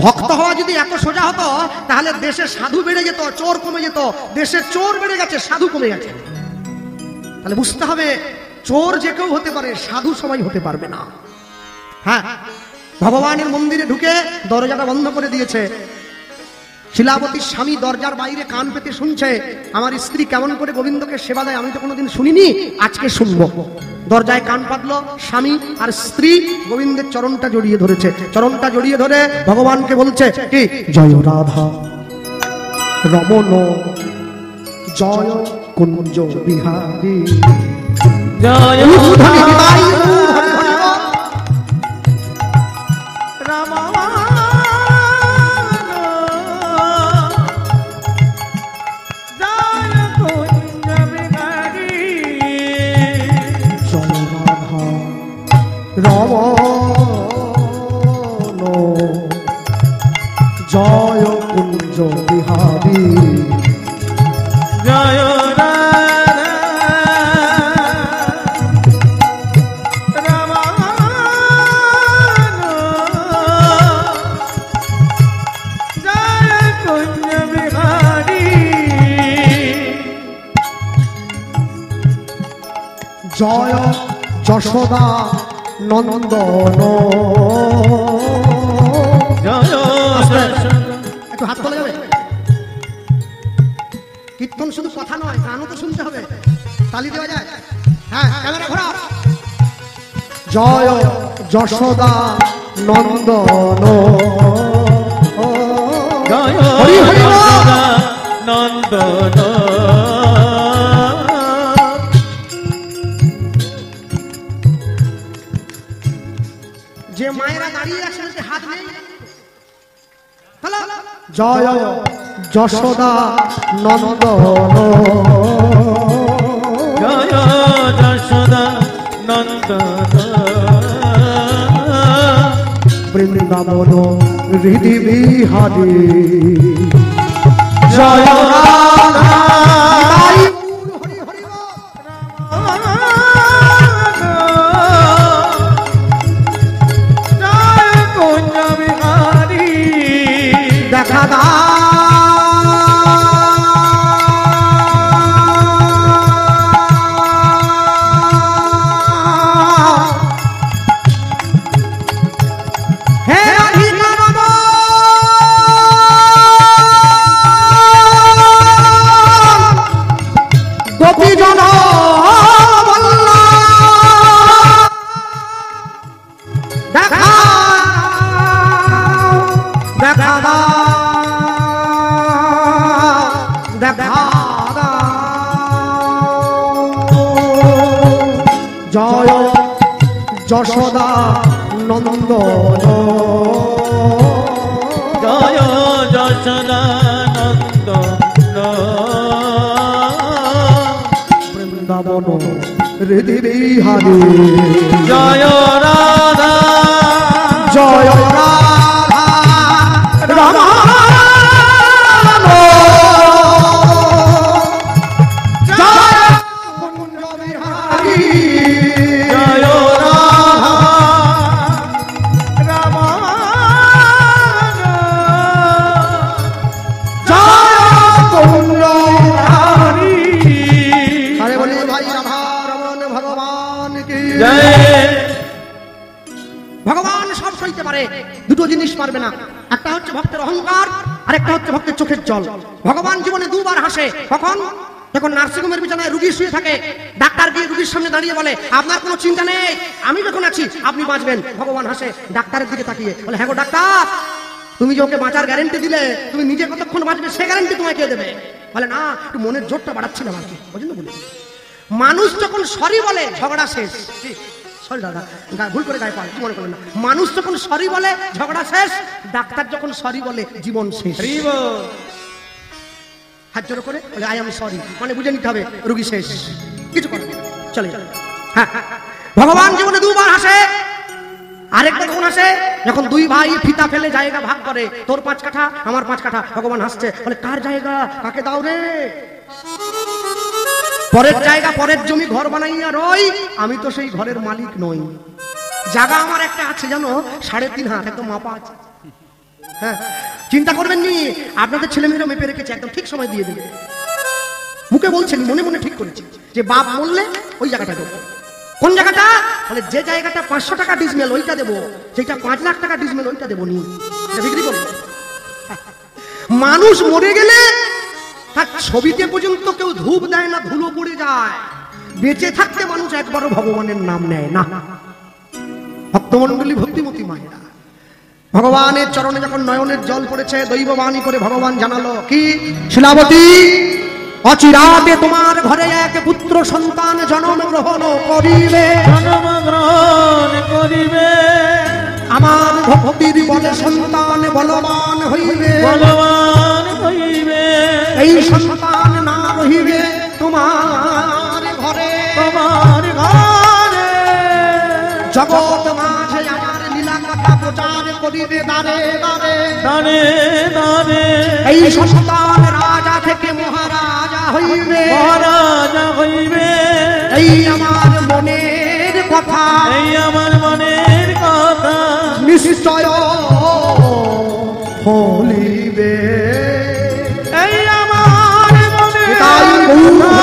ভক্ত হওয়া যদি এত সোজা হতো তাহলে দেশে সাধু বেড়ে যেত, চোর কমে যেত। দেশে চোর বেড়ে গেছে, সাধু কমে গেছে। তাহলে বুঝতে হবে চোর যে কেউ হতে পারে, সাধু সবাই হতে পারবে না। হ্যাঁ, ভগবানের মন্দিরে ঢুকে দরজাটা বন্ধ করে দিয়েছে। শিলাবতীর স্বামী দরজার বাইরে কান পেতে শুনছে আমার স্ত্রী কেমন করে গোবিন্দকে সেবা দেয়, আমি তো কোনোদিন শুনিনি, আজকে শুনবো। দরজায় কান পাতলো, স্বামী আর স্ত্রী গোবিন্দের চরণটা জড়িয়ে ধরেছে। চরণটা জড়িয়ে ধরে ভগবানকে বলছে কি জয় রাধা রমণ জয় কুঞ্জ বিহারী জয় রমণ জয় কুঞ্জ বিহারী জয় জয় যশোদা নন্দন একটু হাত তোলা যাবে? কীর্তন শুধু কথা নয়, গানও তো শুনতে হবে। তালি দেওয়া যায়? হ্যাঁ, ক্যামেরা ঘোরাও। জয় যশোদা নন্দন জয় হরি হরি বল। যশোদা নন্দন যে মায়েরা দাঁড়িয়ে আছেন যে হাত নেই, হ্যালো, জয় যশোদা নন্দন, জয় যশোদা নন্দন বৃন্দাবন হৃদি বিহারী, জয় রাধা হরি হরি বল। জয় কুঞ্জ বিহারী দেখা দা হে অধিকার গোপীজন বল্লা দেখা দেখা দাও, দেখা দাও, জয় যশোদা নন্দন, জয় যশোদা নন্দন বৃন্দাবন হৃদি বিহারী, জয় রাধা জয় রাধা রমা জয় কুঞ্জ বিহারী, জয় রাধা রমণ জয় কুঞ্জ হরি আরে বলি ভাই রাধা রমণ ভগবান কি জয়। ভগবান সব সইতে পারে, দুটো জিনিস পারবে না, একটা হচ্ছে ভক্তের অহংকার আর একটা হচ্ছে ভক্তের চোখের জল। ভগবান জীবনে দুবার হাসে, কখন? যখন নার্সিংহোমের বিছানায় রুগী শুয়ে থাকে, ডাক্তার গিয়ে রুগীর সামনে দাঁড়িয়ে বলে আপনার কোনো চিন্তা নেই, আমি যখন আছি আপনি বাঁচবেন। ভগবান হাসে ডাক্তারের দিকে তাকিয়ে বলে হ্যাঁ গো ডাক্তার, তুমি যে ওকে বাঁচার গ্যারেন্টি দিলে, তুমি নিজে কতক্ষণ বাঁচবে সে গ্যারেন্টি তোমায় কে দেবে? বলে না, একটু মনের জোরটা বাড়াচ্ছিলাম আর কি, বুঝলেন বলে। মানুষ যখন সরি বলে ঝগড়া শেষ। সরি দাদা, ভুল করে গায়ে পায়, মনে করবেন না। মানুষ যখন সরি বলে ঝগড়া শেষ, ডাক্তার যখন সরি বলে জীবন শেষ। হরি বল। হাত জোড়ো করে বলে আই এম সরি, মানে বুঝে নিতে হবে রুগী শেষ, কিছু করে না, চলে যাবে। হ্যাঁ, ভগবান জীবনে দুবার হাসে। আরেকটা কখন হাসে? যখন দুই ভাই ফিতা ফেলে জায়গা ভাগ করে, তোর 5 কাঠা আমার 5 কাঠা। ভগবান হাসছে বলে কার জায়গা কাকে দাও রে? পরের জায়গা পরের জমি ঘর বানাইয়া রই, আমি তো সেই ঘরের মালিক নই। জায়গা আমার একটা আছে জানো, 3.5 হাত, একদম মাপা আছে। হ্যাঁ, চিন্তা করবেন নি, আপনাদের ছেলেমেয়েরা মেপে রেখেছে, একদম ঠিক সময় দিয়ে দেবে। মুখে বলছেন, মনে মনে ঠিক করেছি যে বাপ বললে ওই জায়গাটা দেবো। কোন জায়গাটা? বলে যে জায়গাটা 500 টাকা ডিসমেল ওইটা দেবো, যেটা 5 লাখ টাকা ডিসমেল ওইটা দেবো নি, এটা বিক্রি করবো। মানুষ মরে গেলে তার ছবিতে পর্যন্ত কেউ ধূপ দেয় না, ধুলো পড়ে যায়। বেঁচে থাকতে মানুষ একবারও ভগবানের নাম নেয় না। ভক্তমণ্ডলী, ভক্তিমতী মায়েরা, ভগবানের চরণে যখন নয়নের জল পড়েছে, দৈববাণী করে ভগবান জানালো কি? শিলাবতী, অচিরাতে তোমার ঘরে এক পুত্র সন্তান জন্মগ্রহণ করিবে, জন্মগ্রহণ করিবে। আমার ভক্তির বলে সন্তান বলবান হইবে, বলবান হইবে। এই সন্তান না রহিবে তোমার ঘরে, তোমার ঘরে জগৎ মাঝে আমার লীলা কথা প্রচার করিবে দারে দারে, দানে দানে। এই সন্তান রাজা থেকে মহারাজা হইবে, মহারাজা হইবে। এই আমার মনের কথা, এই আমার মনের কথা নিশ্চয় ফলিবে। এই আমার মনের এটাই কথা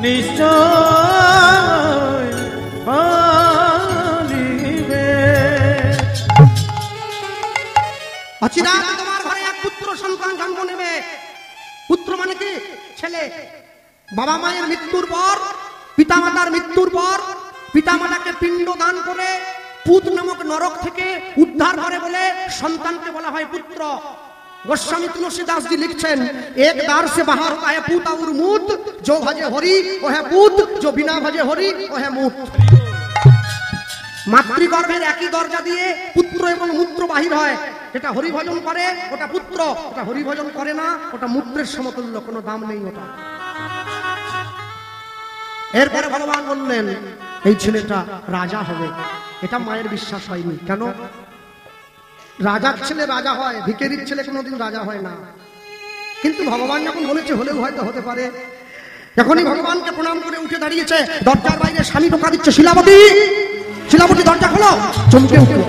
নিশ্চয় ফলিবে। অচিরাত তোমার ঘরে এক পুত্র সন্তান জন্ম নেবে। পুত্র মানে কি? ছেলে। বাবা মায়ের মৃত্যুর পর, পিতামাতার মৃত্যুর পর, পিতামাতাকে পিণ্ড দান করে পুত নামক নরক থেকে উদ্ধার করে বলে সন্তানকে বলা হয় পুত্র। গোস্বামী তুলসীদাসজি লিখছেন, এক দ্বার से बाहर होता है पूत और मूत, जो भजे हरि वो है पूत, जो बिना भजे हरि वो है मूत। মাতৃগর্ভের একই দরজা দিয়ে পুত্র এবং মূত্র বাহির হয়। যেটা হরিভজন করে ওটা পুত্র, ওটা হরিভজন করে না ওটা মূত্রের সমতুল্য, কোনো দাম নেই ওটা। এরপরে ভগবান বললেন এই ছেলেটা রাজা হবে। এটা মায়ের বিশ্বাস হয়নি। কেন? রাজার ছেলে রাজা হয়, ভিখারির ছেলে কোনোদিন রাজা হয় না। কিন্তু ভগবান যখন বলেছে হলেও হয়তো হতে পারে। যখনই ভগবানকে প্রণাম করে উঠে দাঁড়িয়েছে, দরজার বাইরে স্বামী টোকা দিচ্ছে, শিলাবতী শিলাবতী দরজা খোলো। চমকে উঠলো,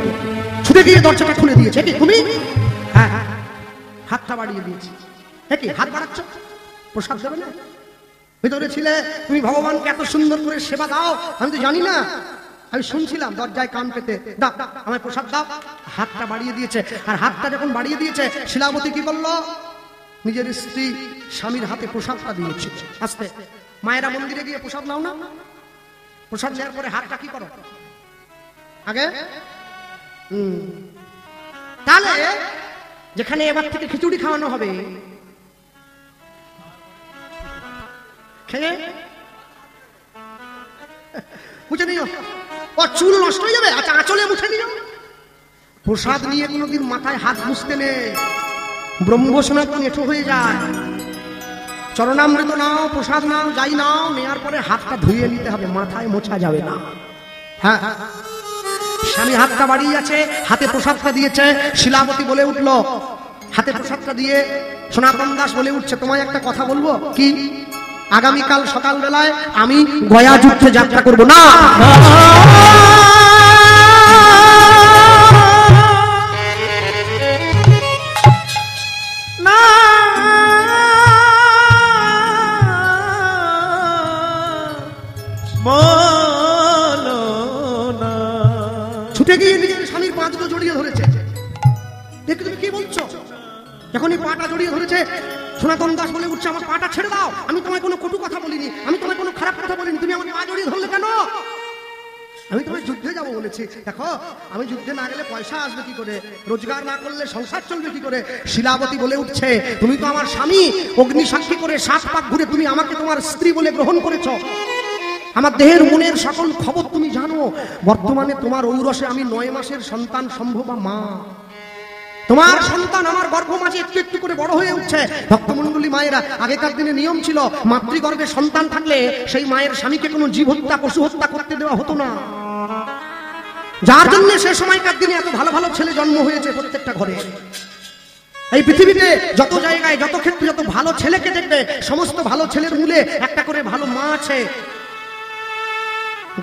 ছুটে গিয়ে দরজাটা খুলে দিয়েছে। কি তুমি? হ্যাঁ, হাতটা বাড়িয়ে দিয়েছি। কি হাত বাড়াচ্ছ? প্রসাদ দেবে না? ভিতরে ছিলে, তুমি ভগবানকে এত সুন্দর করে সেবা দাও, আমি তো জানি না, আমি শুনছিলাম দরজায় কান পেতে, দাও আমায় প্রসাদ দাও। হাতটা বাড়িয়ে দিয়েছে। আর হাতটা যখন বাড়িয়ে দিয়েছে, শিলাবতী কি করলো? নিজের স্ত্রী স্বামীর হাতে প্রসাদটা দিয়েছে। আস্তে মায়েরা মন্দিরে গিয়ে প্রসাদ নাও না? প্রসাদ নেওয়ার পরে হাতটা কি করো আগে? তাহলে যেখানে এবার থেকে খিচুড়ি খাওয়ানো হবে, খেয়ে মুছে নিও, ও চুল নষ্ট হয়ে যাবে। আচ্ছা আঁচলে মুছে নিও। প্রসাদ নিয়ে কোনোদিন মাথায় হাত মুছতে নেই, ব্রহ্মসনাতন এঁঠো হয়ে যায়। চরণামৃত নাও, প্রসাদ নাও, যাই নাও, নেওয়ার পরে হাতটা ধুয়ে নিতে হবে, মাথায় মোছা যাবে না। হ্যাঁ, স্বামী হাতটা বাড়িয়ে আছে, হাতে প্রসাদটা দিয়েছে। শিলাবতী বলে উঠলো, হাতে প্রসাদটা দিয়ে সনাতন দাস বলে উঠছে, তোমায় একটা কথা বলবো। কি? আগামীকাল সকাল বেলায় আমি গয়া যুদ্ধে যাত্রা করব। না, ছুটে গিয়ে নিজের স্বামীর পা দুটো জড়িয়ে ধরেছে। দেখে তুমি কি বলছো? যখনই পাটা জড়িয়ে ধরেছে, সনাতন দাস বলে উঠছে, আমার পাটা ছেড়ে দাও, আমি তোমায় কোনো কটু কথা বলিনি, আমি তোমায় কোনো খারাপ কথা বলিনি, তুমি আমার পা জড়িয়ে ধরলে কেন? আমি তোমায় যুদ্ধে যাবো বলেছি। দেখো আমি যুদ্ধে না গেলে পয়সা আসবে কি করে, রোজগার না করলে সংসার চলবে কি করে? শিলাবতী বলে উঠছে, তুমি তো আমার স্বামী, অগ্নি সাক্ষী করে 7 পাক ঘুরে তুমি আমাকে তোমার স্ত্রী বলে গ্রহণ করেছো। আমার দেহের মনের সকল খবর তুমি জানো। বর্তমানে তোমার ঔরসে আমি 9 মাসের সন্তান সম্ভবা মা। তোমার সন্তান আমার গর্ভ মাঝে একটু একটু করে বড় হয়ে উঠছে। ভক্তমণ্ডলী মায়েরা, আগেকার দিনে নিয়ম ছিল, মাতৃগর্ভে সন্তান থাকলে সেই মায়ের স্বামীকে কোনো জীব হত্যা, পশু হত্যা করতে দেওয়া হতো না। যার জন্য সে সময়কার দিনে এত ভালো ভালো ছেলে জন্ম হয়েছে প্রত্যেকটা ঘরে। এই পৃথিবীতে যত জায়গায়, যত ক্ষেত্রে যত ভালো ছেলেকে দেখবে, সমস্ত ভালো ছেলের মূলে একটা করে ভালো মা আছে।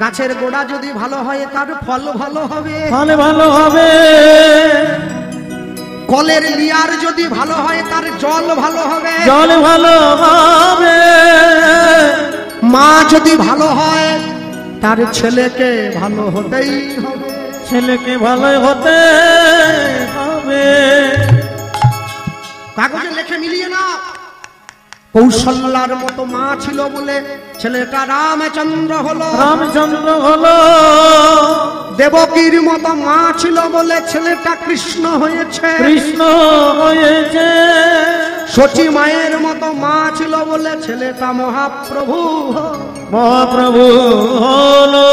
গাছের গোড়া যদি ভালো হয় তার ফল ভালো হবে, ফল ভালো হবে। কলের লিয়ার যদি ভালো হয় তার জল ভালো হবে, জল ভালো হবে। মা যদি ভালো হয় তার ছেলেকে ভালো হতেই হবে, ছেলেকে ভালো হতে হবে। কাগজে লেখে মিলিয়ে না। কৌশল্যার মতো মা ছিল বলে ছেলেটা রামচন্দ্র হলো, রামচন্দ্র হলো। দেবকীর মতো মা ছিল বলে ছেলেটা কৃষ্ণ হয়েছে, কৃষ্ণ হয়েছে। সচী মায়ের মতো মা ছিল বলে ছেলেটা মহাপ্রভু, মহাপ্রভু হলো।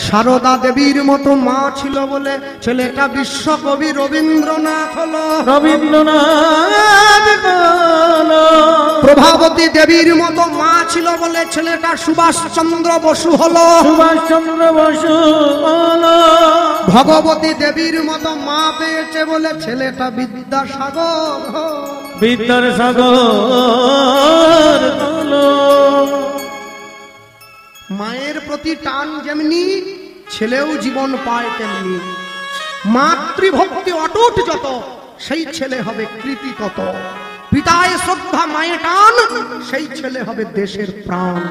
সারদা দেবীর মতো মা ছিল বলে ছেলেটা বিশ্বকবি রবীন্দ্রনাথ হলো, রবীন্দ্রনাথ হলো। প্রভাবতী দেবীর মতো মা ছিল বলে ছেলেটা সুভাষচন্দ্র বসু হলো, সুভাষচন্দ্র বসু হলো। ভগবতী দেবীর মতো মা পেয়েছে বলে ছেলেটা বিদ্যাসাগর, বিদ্যাসাগর হলো। মায়ের প্রতি টান যেমনি ছেলেও জীবন পায় তেমনি। মাতৃভক্তি অটুট যত সেই ছেলে হবে কৃতি তত। পিতায় শ্রদ্ধা মায়ে টান সেই ছেলে হবে দেশের প্রাণ।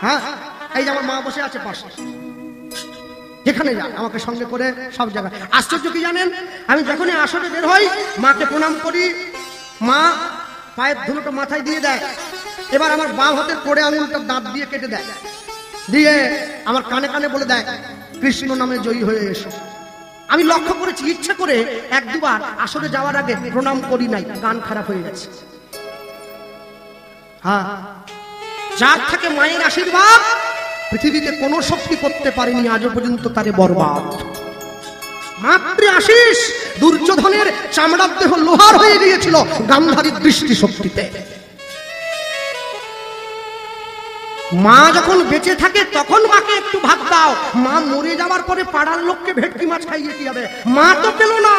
হ্যাঁ, এই যে আমার মা বসে আছে পাশে, যেখানে যায় আমাকে সঙ্গে করে সব জায়গায়। আশ্চর্য কি জানেন, আমি যখনই আসরে বের হই মাকে প্রণাম করি, মা পায়ের ধুলোটা মাথায় দিয়ে দেয়। এবার আমার বাঁ হাতের কোড়ে আঙুলটা দাঁত দিয়ে কেটে দেয়, দিয়ে আমার কানে কানে বলে দেয়, কৃষ্ণ নামে জয়ী হয়ে এসো। আমি লক্ষ্য করেছি, ইচ্ছা করে এক দুবার আসরে যাওয়ার আগে প্রণাম করি নাই, গান খারাপ হয়ে গেছে। হ্যাঁ, যার থাকে মায়ের আশীর্বাদ পৃথিবীতে কোনো শক্তি করতে পারেনি আজও পর্যন্ত তারে বরবাদ। মাতৃ আশিস দুর্যোধনের চামড়ার দেহ লোহার হয়ে গিয়েছিল গান্ধারীর দৃষ্টি শক্তিতে। মা যখন বেঁচে থাকে তখন মাকে একটু ভাত দাও, মা মরে যাওয়ার পরে পাড়ার লোককে ভেটকি মাছ খাইয়ে কি হবে? মা তো পেল না।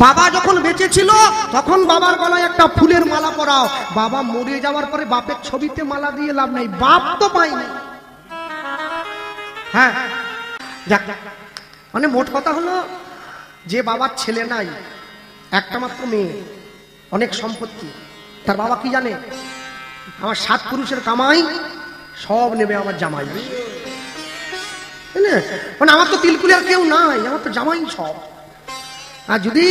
বাবা যখন বেঁচে ছিল তখন বাবার গলায় একটা ফুলের মালা পরাও, বাবা মরে যাওয়ার পরে বাপের ছবিতে মালা দিয়ে লাভ নাই, বাপ তো পাইনি। হ্যাঁ, যাক, মানে মোট কথা হলো, যে বাবার ছেলে নাই, একটা মাত্র মেয়ে, অনেক সম্পত্তি, তার বাবা কি জানে? আমার 7 পুরুষের কামাই সব নেবে আমার জামাই। মানে আমার তো তিলকুলি আর কেউ নাই, আমার তো জামাই সব। আর যদি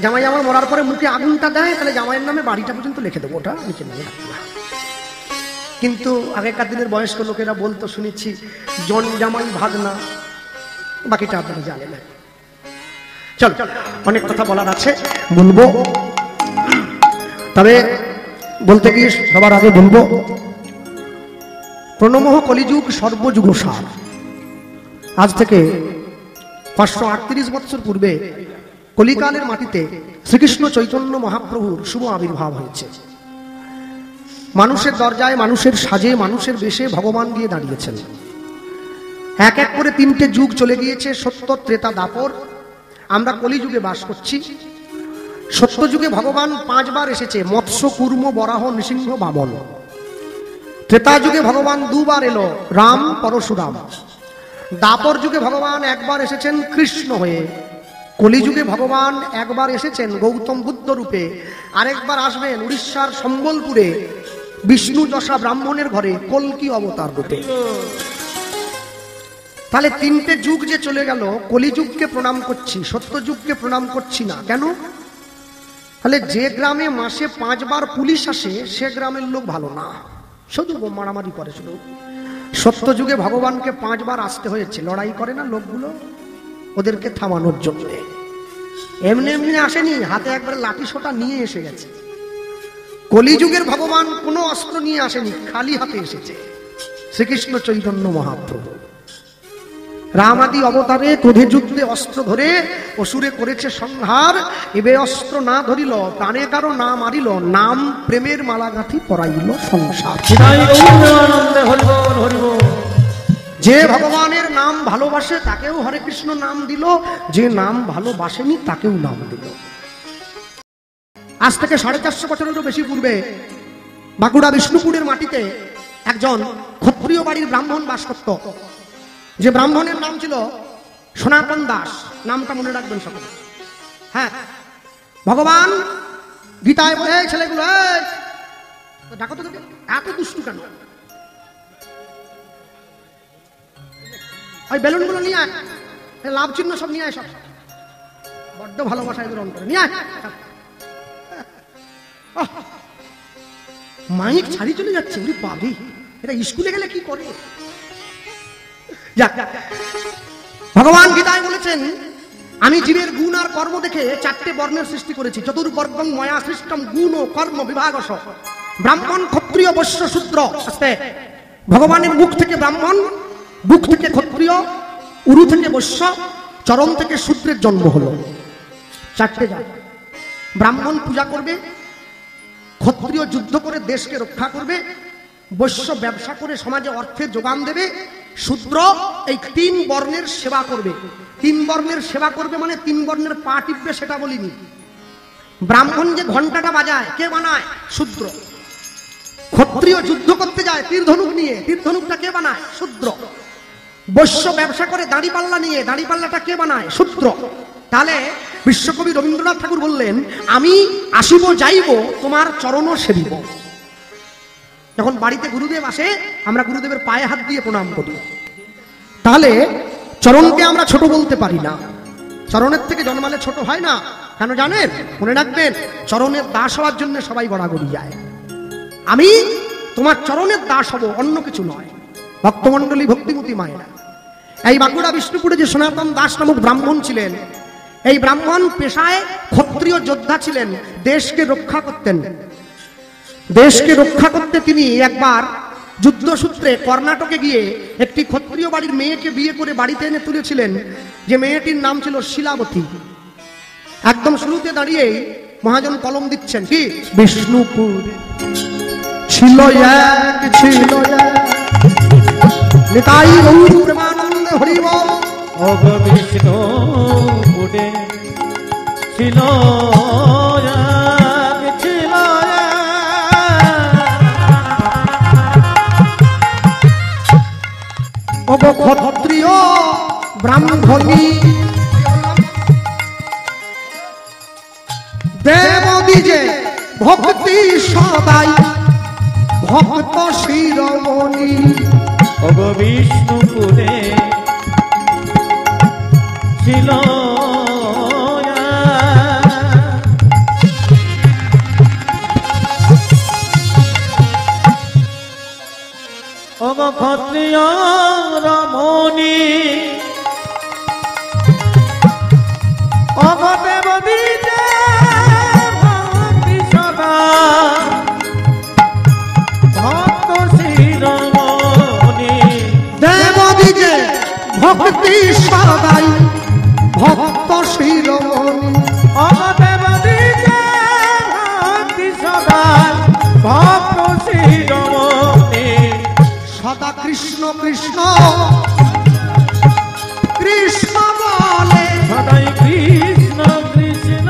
জামাই আমার মরার পরে মুখে আগুনটা দেয় তাহলে জামাইয়ের নামে বাড়িটা পর্যন্ত লিখে দেবো, ওটা নিচে নিয়ে রাখবো। কিন্তু আগেকার দিনের বয়স্ক লোকেরা বলতো, শুনেছি, জন জামাই ভাগনা, বাকিটা আপনারা জানেন। চল, অনেক কথা বলার আছে, বলবো। তবে বলতে গিয়ে সবার আগে বলবো, প্রণমঃ কলিযুগ সর্বযুগ সার। আজ থেকে 538 বছর পূর্বে কলিকালের মাটিতে শ্রীকৃষ্ণ চৈতন্য মহাপ্রভুর শুভ আবির্ভাব হয়েছে। মানুষের দরজায়, মানুষের সাজে, মানুষের বেশে ভগবান গিয়ে দাঁড়িয়েছেন। এক এক করে 3টে যুগ চলে গিয়েছে, সত্য, ত্রেতা, দাপর। আমরা কলিযুগে বাস করছি। সত্য যুগে ভগবান 5 বার এসেছে, মৎস্য, কুর্ম, বরাহ, নৃসিংহ, বামন। ত্রেতা যুগে ভগবান 2 বার এলো, রাম, পরশুরাম। দাপর যুগে ভগবান 1 বার এসেছেন কৃষ্ণ হয়ে। কলিযুগে ভগবান 1 বার এসেছেন গৌতম বুদ্ধ রূপে, আরেকবার আসবেন উড়িষ্যার সম্বলপুরে বিষ্ণু যশা ব্রাহ্মণের ঘরে কল্কি অবতার রূপে। তাহলে 3টে যুগ যে চলে গেল, কলিযুগকে প্রণাম করছি, সত্য যুগকে প্রণাম করছি না কেন? তাহলে যে গ্রামে মাসে 5 বার পুলিশ আসে সে গ্রামের লোক ভালো না, শুধু মারামারি করে। শুধু সত্য যুগে ভগবানকে 5 বার আসতে হয়েছে, লড়াই করে না লোকগুলো, ওদেরকে থামানোর জন্য। এমনি এমনি আসেনি, হাতে একবার লাঠি সোটা নিয়ে এসে গেছে। কলিযুগের ভগবান কোনো অস্ত্র নিয়ে আসেনি, খালি হাতে এসেছে শ্রীকৃষ্ণ চৈতন্য মহাপ্রভু। রামাদি অবতারে ক্রোধে যুদ্ধে অস্ত্র ধরে অসুরে করেছে সংহার। এবে অস্ত্র না ধরিল, প্রাণে কারো না মারিল, নাম প্রেমের মালা গাঁথি পরাইল সংসার। যে ভগবানের নাম ভালোবাসে তাকেও হরে কৃষ্ণ নাম দিল, যে নাম ভালোবাসেনি তাকেও নাম দিল। আজ থেকে 450 বছরেরও বেশি পূর্বে বাঁকুড়া বিষ্ণুপুরের মাটিতে একজন ক্ষত্রিয় বাড়ির ব্রাহ্মণ বাস করত। যে ব্রাহ্মণের নাম ছিল সনাতন দাস, নামটা মনে রাখবেন সকলে। হ্যাঁ, ভগবান গীতায় বলে, ছেলেগুলো ডাকো তো, এত দুষ্টু কেন? ওই বেলুনগুলো নিয়ে আয়, লাভ চিহ্ন সব নিয়ে আয়, সব বড্ড ভালোবাসা এদের অন্তরে, নিয়ে আয়। মাইক ছাড়ি চলে যাচ্ছে, উনি পাবি, এটা স্কুলে গেলে কি করে? ভগবান গীতায় বলেছেন, আমি জীবের গুণ আর কর্ম দেখে 4টে বর্ণের সৃষ্টি করেছি। চতুর্বর্গং ময়া সৃষ্টম গুণ ও কর্ম বিভাগশ, ব্রাহ্মণ, ক্ষত্রিয়, বৈশ্য, শূদ্র। ভগবানের মুখ থেকে ব্রাহ্মণ, বুক থেকে ক্ষত্রিয়, উরু থেকে বৈশ্য, চরণ থেকে শূদ্রের জন্ম হলো। 4টে জাত। ব্রাহ্মণ পূজা করবে, ক্ষত্রিয় যুদ্ধ করে দেশকে রক্ষা করবে, বৈশ্য ব্যবসা করে সমাজে অর্থের যোগান দেবে, শূদ্র এই 3 বর্ণের সেবা করবে। 3 বর্ণের সেবা করবে মানে 3 বর্ণের পা টিপবে সেটা বলিনি। ব্রাহ্মণ যে ঘন্টাটা বাজায় কে বানায়? শূদ্র। ক্ষত্রিয় যুদ্ধ করতে যায় তীর ধনুক নিয়ে, তীর ধনুকটা কে বানায়? শূদ্র। বৈশ্য ব্যবসা করে দাড়িপাল্লা নিয়ে, দাড়িপাল্লাটা কে বানায়? শূদ্র। তাহলে বিশ্বকবি রবীন্দ্রনাথ ঠাকুর বললেন, আমি আসিব যাইব তোমার চরণ সেবিব। যখন বাড়িতে গুরুদেব আসে আমরা গুরুদেবের পায়ে হাত দিয়ে প্রণাম করি। তাহলে চরণকে আমরা ছোট বলতে পারি না, চরণের থেকে জন্মালে ছোট হয় না। কেন জানেন? মনে রাখবেন, চরণের দাস হওয়ার জন্য সবাই গড়াগড়ি যায়। আমি তোমার চরণের দাস হব, অন্য কিছু নয়। ভক্তমণ্ডলী, ভক্তিমতী মায়েরা, এই বাঁকুড়া বিষ্ণুপুরে যে সনাতন দাস নামক ব্রাহ্মণ ছিলেন, এই ব্রাহ্মণ পেশায় ক্ষত্রিয় যোদ্ধা ছিলেন, দেশকে রক্ষা করতেন। দেশকে রক্ষা করতে তিনি একবার যুদ্ধসূত্রে কর্ণাটকে গিয়ে একটি ক্ষত্রিয় বাড়ির মেয়েকে বিয়ে করে বাড়িতে এনে তুলেছিলেন, যে মেয়েটির নাম ছিল শিলাবতী। একদম শুরুতে দাঁড়িয়েই মহাজন কলম দিচ্ছেন, কি বিষ্ণুপুর ছিল এক, ছিল এক, নিতাই গৌর প্রেমানন্দ হরি বল। অগ বিষ্ণুপুরে ছিল এক, ছিল এক। অগ ক্ষত্রিয় ব্রাহ্মণী দেবদ্বিজে ভক্তি সদাই ভক্ত শিরোমণি। অগ বিষ্ণুপুরে ছিল অগ ক্ষত্রিয় রমণী, অগ দেবদ্বিজে ভক্তি সদা ভক্ত শিরোমণি। দেবদ্বিজে ভক্তি সদাই ভক্ত শিরোমণি। অগ দেবদ্বিজে ভক্তি সদা ভক্ত শিরোমণি। সদা কৃষ্ণ কৃষ্ণ কৃষ্ণ বলে, সদাই কৃষ্ণ কৃষ্ণ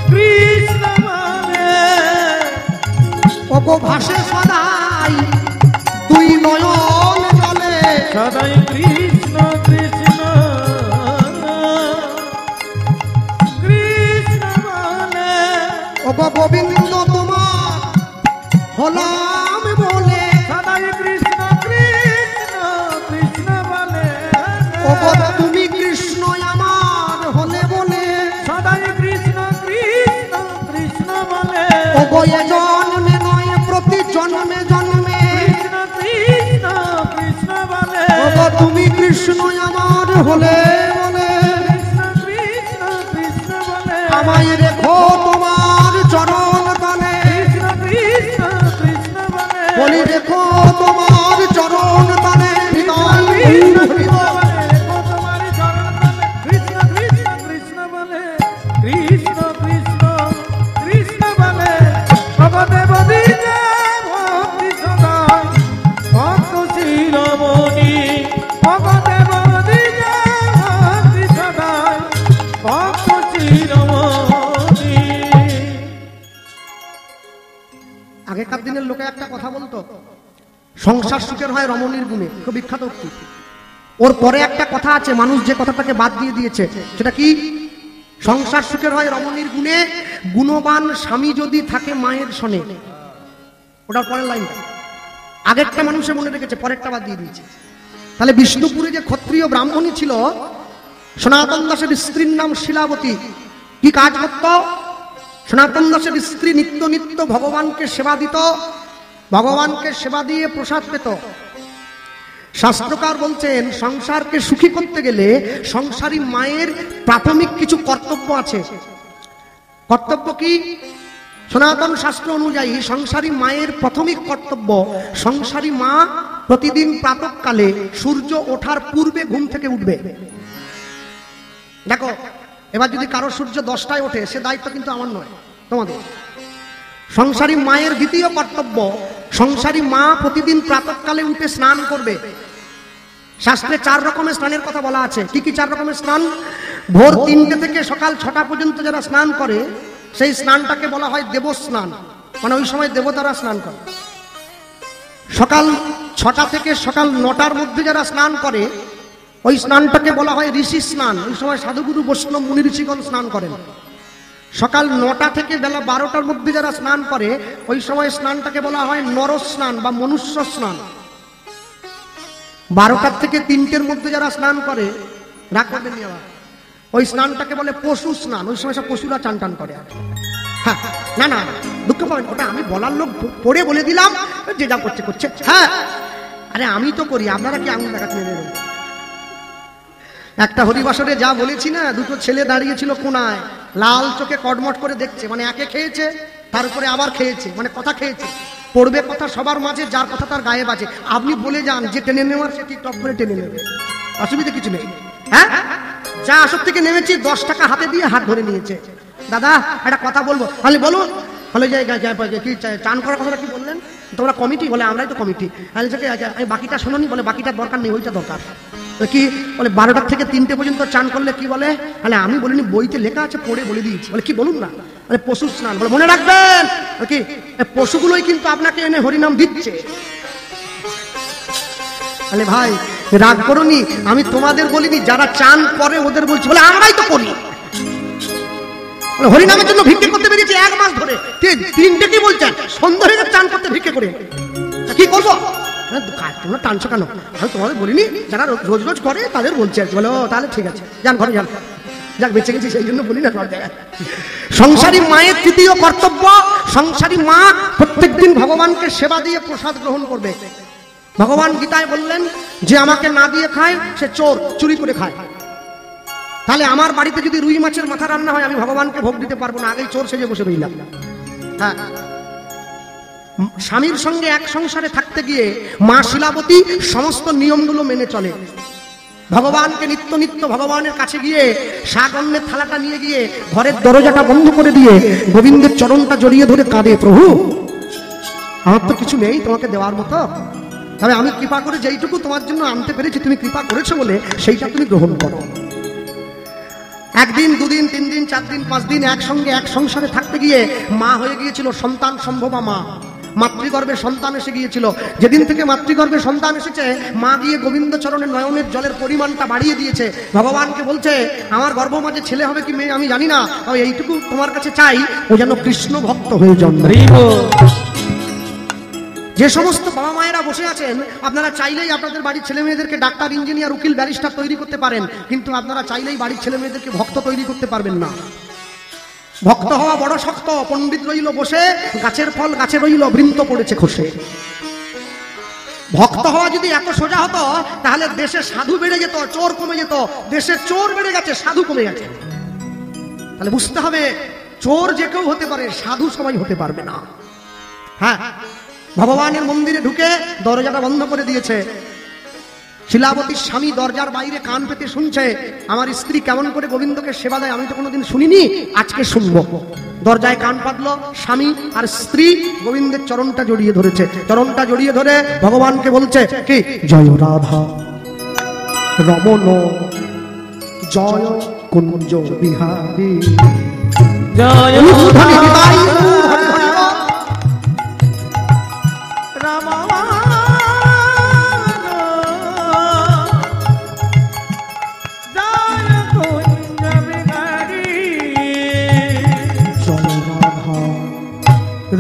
কৃষ্ণ বলে। ওগো ভাসে সদাই দুই নয়ন জলে। সদাই কৃষ্ণ কৃষ্ণ কৃষ্ণ বলে। ওগো গোবিন্দ তোমার হলাম বলে। সদাই কৃষ্ণ কৃষ্ণ কৃষ্ণ বলে। ওগো তুমি কৃষ্ণ আমার হলে বলে। সদাই কৃষ্ণ কৃষ্ণ কৃষ্ণ বলে। ওগো এ জন্মে নয় প্রতি জন্মে জন্মে। কৃষ্ণ কৃষ্ণ কৃষ্ণ বলে। ওগো তুমি কৃষ্ণ আমার হলে বলে। কৃষ্ণ কৃষ্ণ কৃষ্ণ বলে। আমায় রেখো তোমার চরণ তলে। কৃষ্ণ কৃষ্ণ কৃষ্ণ বলে। বলি রেখো তোমার চরণ তলে। কৃষ্ণ কৃষ্ণ বলে। তোমার চরণ তলে। কৃষ্ণ কৃষ্ণ কৃষ্ণ বলে। কৃষ্ণ কৃষ্ণ কৃষ্ণ বলে। ভগদেব দিনে ভক্তি সদাই ভক্ত শিরোমণি। ভগদেব দিনে ভক্তি সদাই ভক্ত শিরোমণি। আগেকার দিনের লোকে একটা কথা বলতো, সংসার সুখের হয় রমণীর গুণে, খুব বিখ্যাত উক্তি। ওর পরে একটা কথা আছে, মানুষ যে কথাটাকে বাদ দিয়ে দিয়েছে, সেটা কি? সংসার সুখের হয় রমণীর গুণে, গুণবান স্বামী যদি থাকে মায়ের সনে। ওটার পরের লাইনটা আগেরটা মানুষের মনে রেখেছে, পরেরটা বাদ দিয়ে দিয়েছে। তাহলে বিষ্ণুপুরে যে ক্ষত্রিয় ব্রাহ্মণী ছিল, সনাতন দাসের স্ত্রীর নাম শিলাবতী, কি কাজ করত? সনাতন দাসের স্ত্রী নিত্য নিত্য ভগবানকে সেবা দিত, ভগবানকে সেবা দিয়ে প্রসাদ পেত। শাস্ত্রকার বলছেন, সংসারকে সুখী করতে গেলে সংসারী মায়ের প্রাথমিক কিছু কর্তব্য আছে। কর্তব্য কি? সনাতন শাস্ত্র অনুযায়ী সংসারী মায়ের প্রাথমিক কর্তব্য, সংসারী মা প্রতিদিন প্রাতঃকালে সূর্য ওঠার পূর্বে ঘুম থেকে উঠবে। দেখো, এবার যদি কারো সূর্য 10টায় ওঠে, সে দায়িত্ব কিন্তু আমার নয়, তোমাদের। সংসারী মায়ের দ্বিতীয় কর্তব্য, সংসারী মা প্রতিদিন প্রাতঃকালে উঠে স্নান করবে। শাস্ত্রে 4 রকমের স্নানের কথা বলা আছে। কি কি 4 রকমের স্নান? ভোর 3টে থেকে সকাল 6টা পর্যন্ত যারা স্নান করে, সেই স্নানটাকে বলা হয় দেবস্নান, মানে ওই সময় দেবতারা স্নান করে। সকাল 6টা থেকে সকাল 9টার মধ্যে যারা স্নান করে, ওই স্নানটাকে বলা হয় ঋষি স্নান, ওই সময় সাধুগুরু বৈষ্ণব মুনি ঋষিগণ স্নান করেন। সকাল 9টা থেকে বেলা 12টার মধ্যে যারা স্নান করে, ওই সময় স্নানটাকে বলা হয় নর স্নান বা মনুষ্য স্নান। 12টার থেকে 3টের মধ্যে যারা স্নান করে, রাগ করবেন নি আবার, ওই স্নানটাকে বলে পশু স্নান, ওই সময় সব পশুরা চান টান করে। হ্যাঁ, না না, দুঃখ পাবেন, ওটা আমি বলার লোক পড়ে বলে দিলাম, যে যা করছে করছে। হ্যাঁ, আরে আমি তো করি, আপনারা কি আঙুল দেখাতে নেবেন? একটা হরিবাসরে যা বলেছি না, দুটো ছেলে দাঁড়িয়েছিল কোনায়, লাল চোখে কটমট করে দেখছে, মানে একে খেয়েছে তারপরে আবার খেয়েছে, মানে কথা খেয়েছে, পড়বে কথা সবার মাঝে, যার কথা তার গায়ে বাজে। আপনি বলে যান যে টেনে নেওয়ার, সে ঠিক টপ করে টেনে নেবে, অসুবিধা কিছু নেই। হ্যাঁ, যা আসর থেকে নেমেছি 10 টাকা হাতে দিয়ে হাত ধরে নিয়েছে, দাদা একটা কথা বলবো। বলে বলুন। বলে যে কি চান করার কথাটা কি বললেন? তোমরা কমিটি? বলে আমরাই তো কমিটি। আমি বাকিটা শোনোনি? বলে বাকিটার দরকার নেই, ওইটা দরকার। কি বলে 12টা থেকে 3টে পর্যন্ত চান করলে কি বলে? বলে আমি বলিনি, বইতে লেখা আছে, পড়ে বলে দিয়েছি। বলে কি বলুন না? বলে পশু স্নান। বলে মনে রাখবেন কি পশুগুলোই কিন্তু আপনাকে এনে হরিনাম দিচ্ছে। বলে ভাই রাগ করোনি, আমি তোমাদের বলিনি, যারা চান করে ওদের বলছি। বলে আমরাই তো করি। হরিনামের জন্য ভিক্ষে করতে বেরিয়েছি 1 মাস ধরে, 3টে কি বলছেন? সন্ধ্যা হয়ে চান করতে ভিক্ষে করে কি করবো? তোমরা টানছো কেন? আমি তোমাদের বলিনি, যারা রোজ রোজ করে তাদের বলছি আর কি। বলে ও তাহলে ঠিক আছে, যান ঘরে যান। যাক বেঁচে গেছি, সেই জন্য বলি না সব জায়গায়। সংসারী মায়ের তৃতীয় কর্তব্য, সংসারী মা প্রত্যেকদিন ভগবানকে সেবা দিয়ে প্রসাদ গ্রহণ করবে। ভগবান গীতায় বললেন যে আমাকে না দিয়ে খায় সে চোর, চুরি করে খায়। তাহলে আমার বাড়িতে যদি রুই মাছের মাথা রান্না হয়, আমি ভগবানকে ভোগ দিতে পারবো না, আগেই চোর সেজে বসে রইলাম। হ্যাঁ, স্বামীর সঙ্গে এক সংসারে থাকতে গিয়ে মা শিলাবতী সমস্ত নিয়মগুলো মেনে চলে। ভগবানকে নিত্য নিত্য ভগবানের কাছে গিয়ে শাক অন্নের থালাটা নিয়ে গিয়ে ঘরের দরজাটা বন্ধ করে দিয়ে গোবিন্দের চরণটা জড়িয়ে ধরে কাঁদে, প্রভু আমার তো কিছু নেই তোমাকে দেওয়ার মতো, তবে আমি কৃপা করে যেইটুকু তোমার জন্য আনতে পেরেছি, তুমি কৃপা করেছো বলে সেইটা তুমি গ্রহণ করো। 1 দিন 2 দিন 3 দিন 4 দিন 5 দিন একসঙ্গে এক সংসারে থাকতে গিয়ে মা হয়ে গিয়েছিল সন্তান সম্ভবা মা। মাতৃগর্ভে সন্তান এসে গিয়েছিল। যেদিন থেকে মাতৃগর্ভে সন্তান এসেছে, মা গিয়ে গোবিন্দ চরণের নয়নের জলের পরিমাণটা বাড়িয়ে দিয়েছে। ভগবানকে বলছে আমার গর্ভ মাঝে ছেলে হবে কি মেয়ে আমি জানি না, তবে এইটুকু তোমার কাছে চাই, ও যেন কৃষ্ণ ভক্ত হয়ে জন্মে। যে সমস্ত বাবা মায়েরা বসে আছেন, আপনারা চাইলেই আপনাদের বাড়ির ছেলে মেয়েদেরকে ডাক্তার, ইঞ্জিনিয়ার, উকিল, ব্যারিস্টার তৈরি করতে পারেন, কিন্তু আপনারা চাইলেই বাড়ির ছেলে মেয়েদেরকে ভক্ত তৈরি করতে পারবেন না। ভক্ত হওয়া বড় শক্ত। পণ্ডিত রইল বসে, গাছের ফল গাছে রইল, বৃন্ত পড়েছে খসে। ভক্ত হওয়া যদি এত সোজা হতো, তাহলে দেশে সাধু বেড়ে যেত, চোর কমে যেত। দেশে চোর বেড়ে গেছে, সাধু কমে গেছে। তাহলে বুঝতে হবে, চোর যে কেউ হতে পারে, সাধু সবাই হতে পারবে না। হ্যাঁ, ভগবানের মন্দিরে ঢুকে দরজাটা বন্ধ করে দিয়েছে। শিলাবতীর স্বামী দরজার বাইরে কান পেতে শুনছে, আমার স্ত্রী কেমন করে গোবিন্দকে সেবা দেয়, আমি তো কোনোদিন শুনিনি, আজকে শুনবো। দরজায় কান পাতলো, স্বামী আর স্ত্রী গোবিন্দের চরণটা জড়িয়ে ধরেছে। চরণটা জড়িয়ে ধরে ভগবানকে বলছে কি, জয় রাধা রমণ জয় কুঞ্জ বিহারী, জয়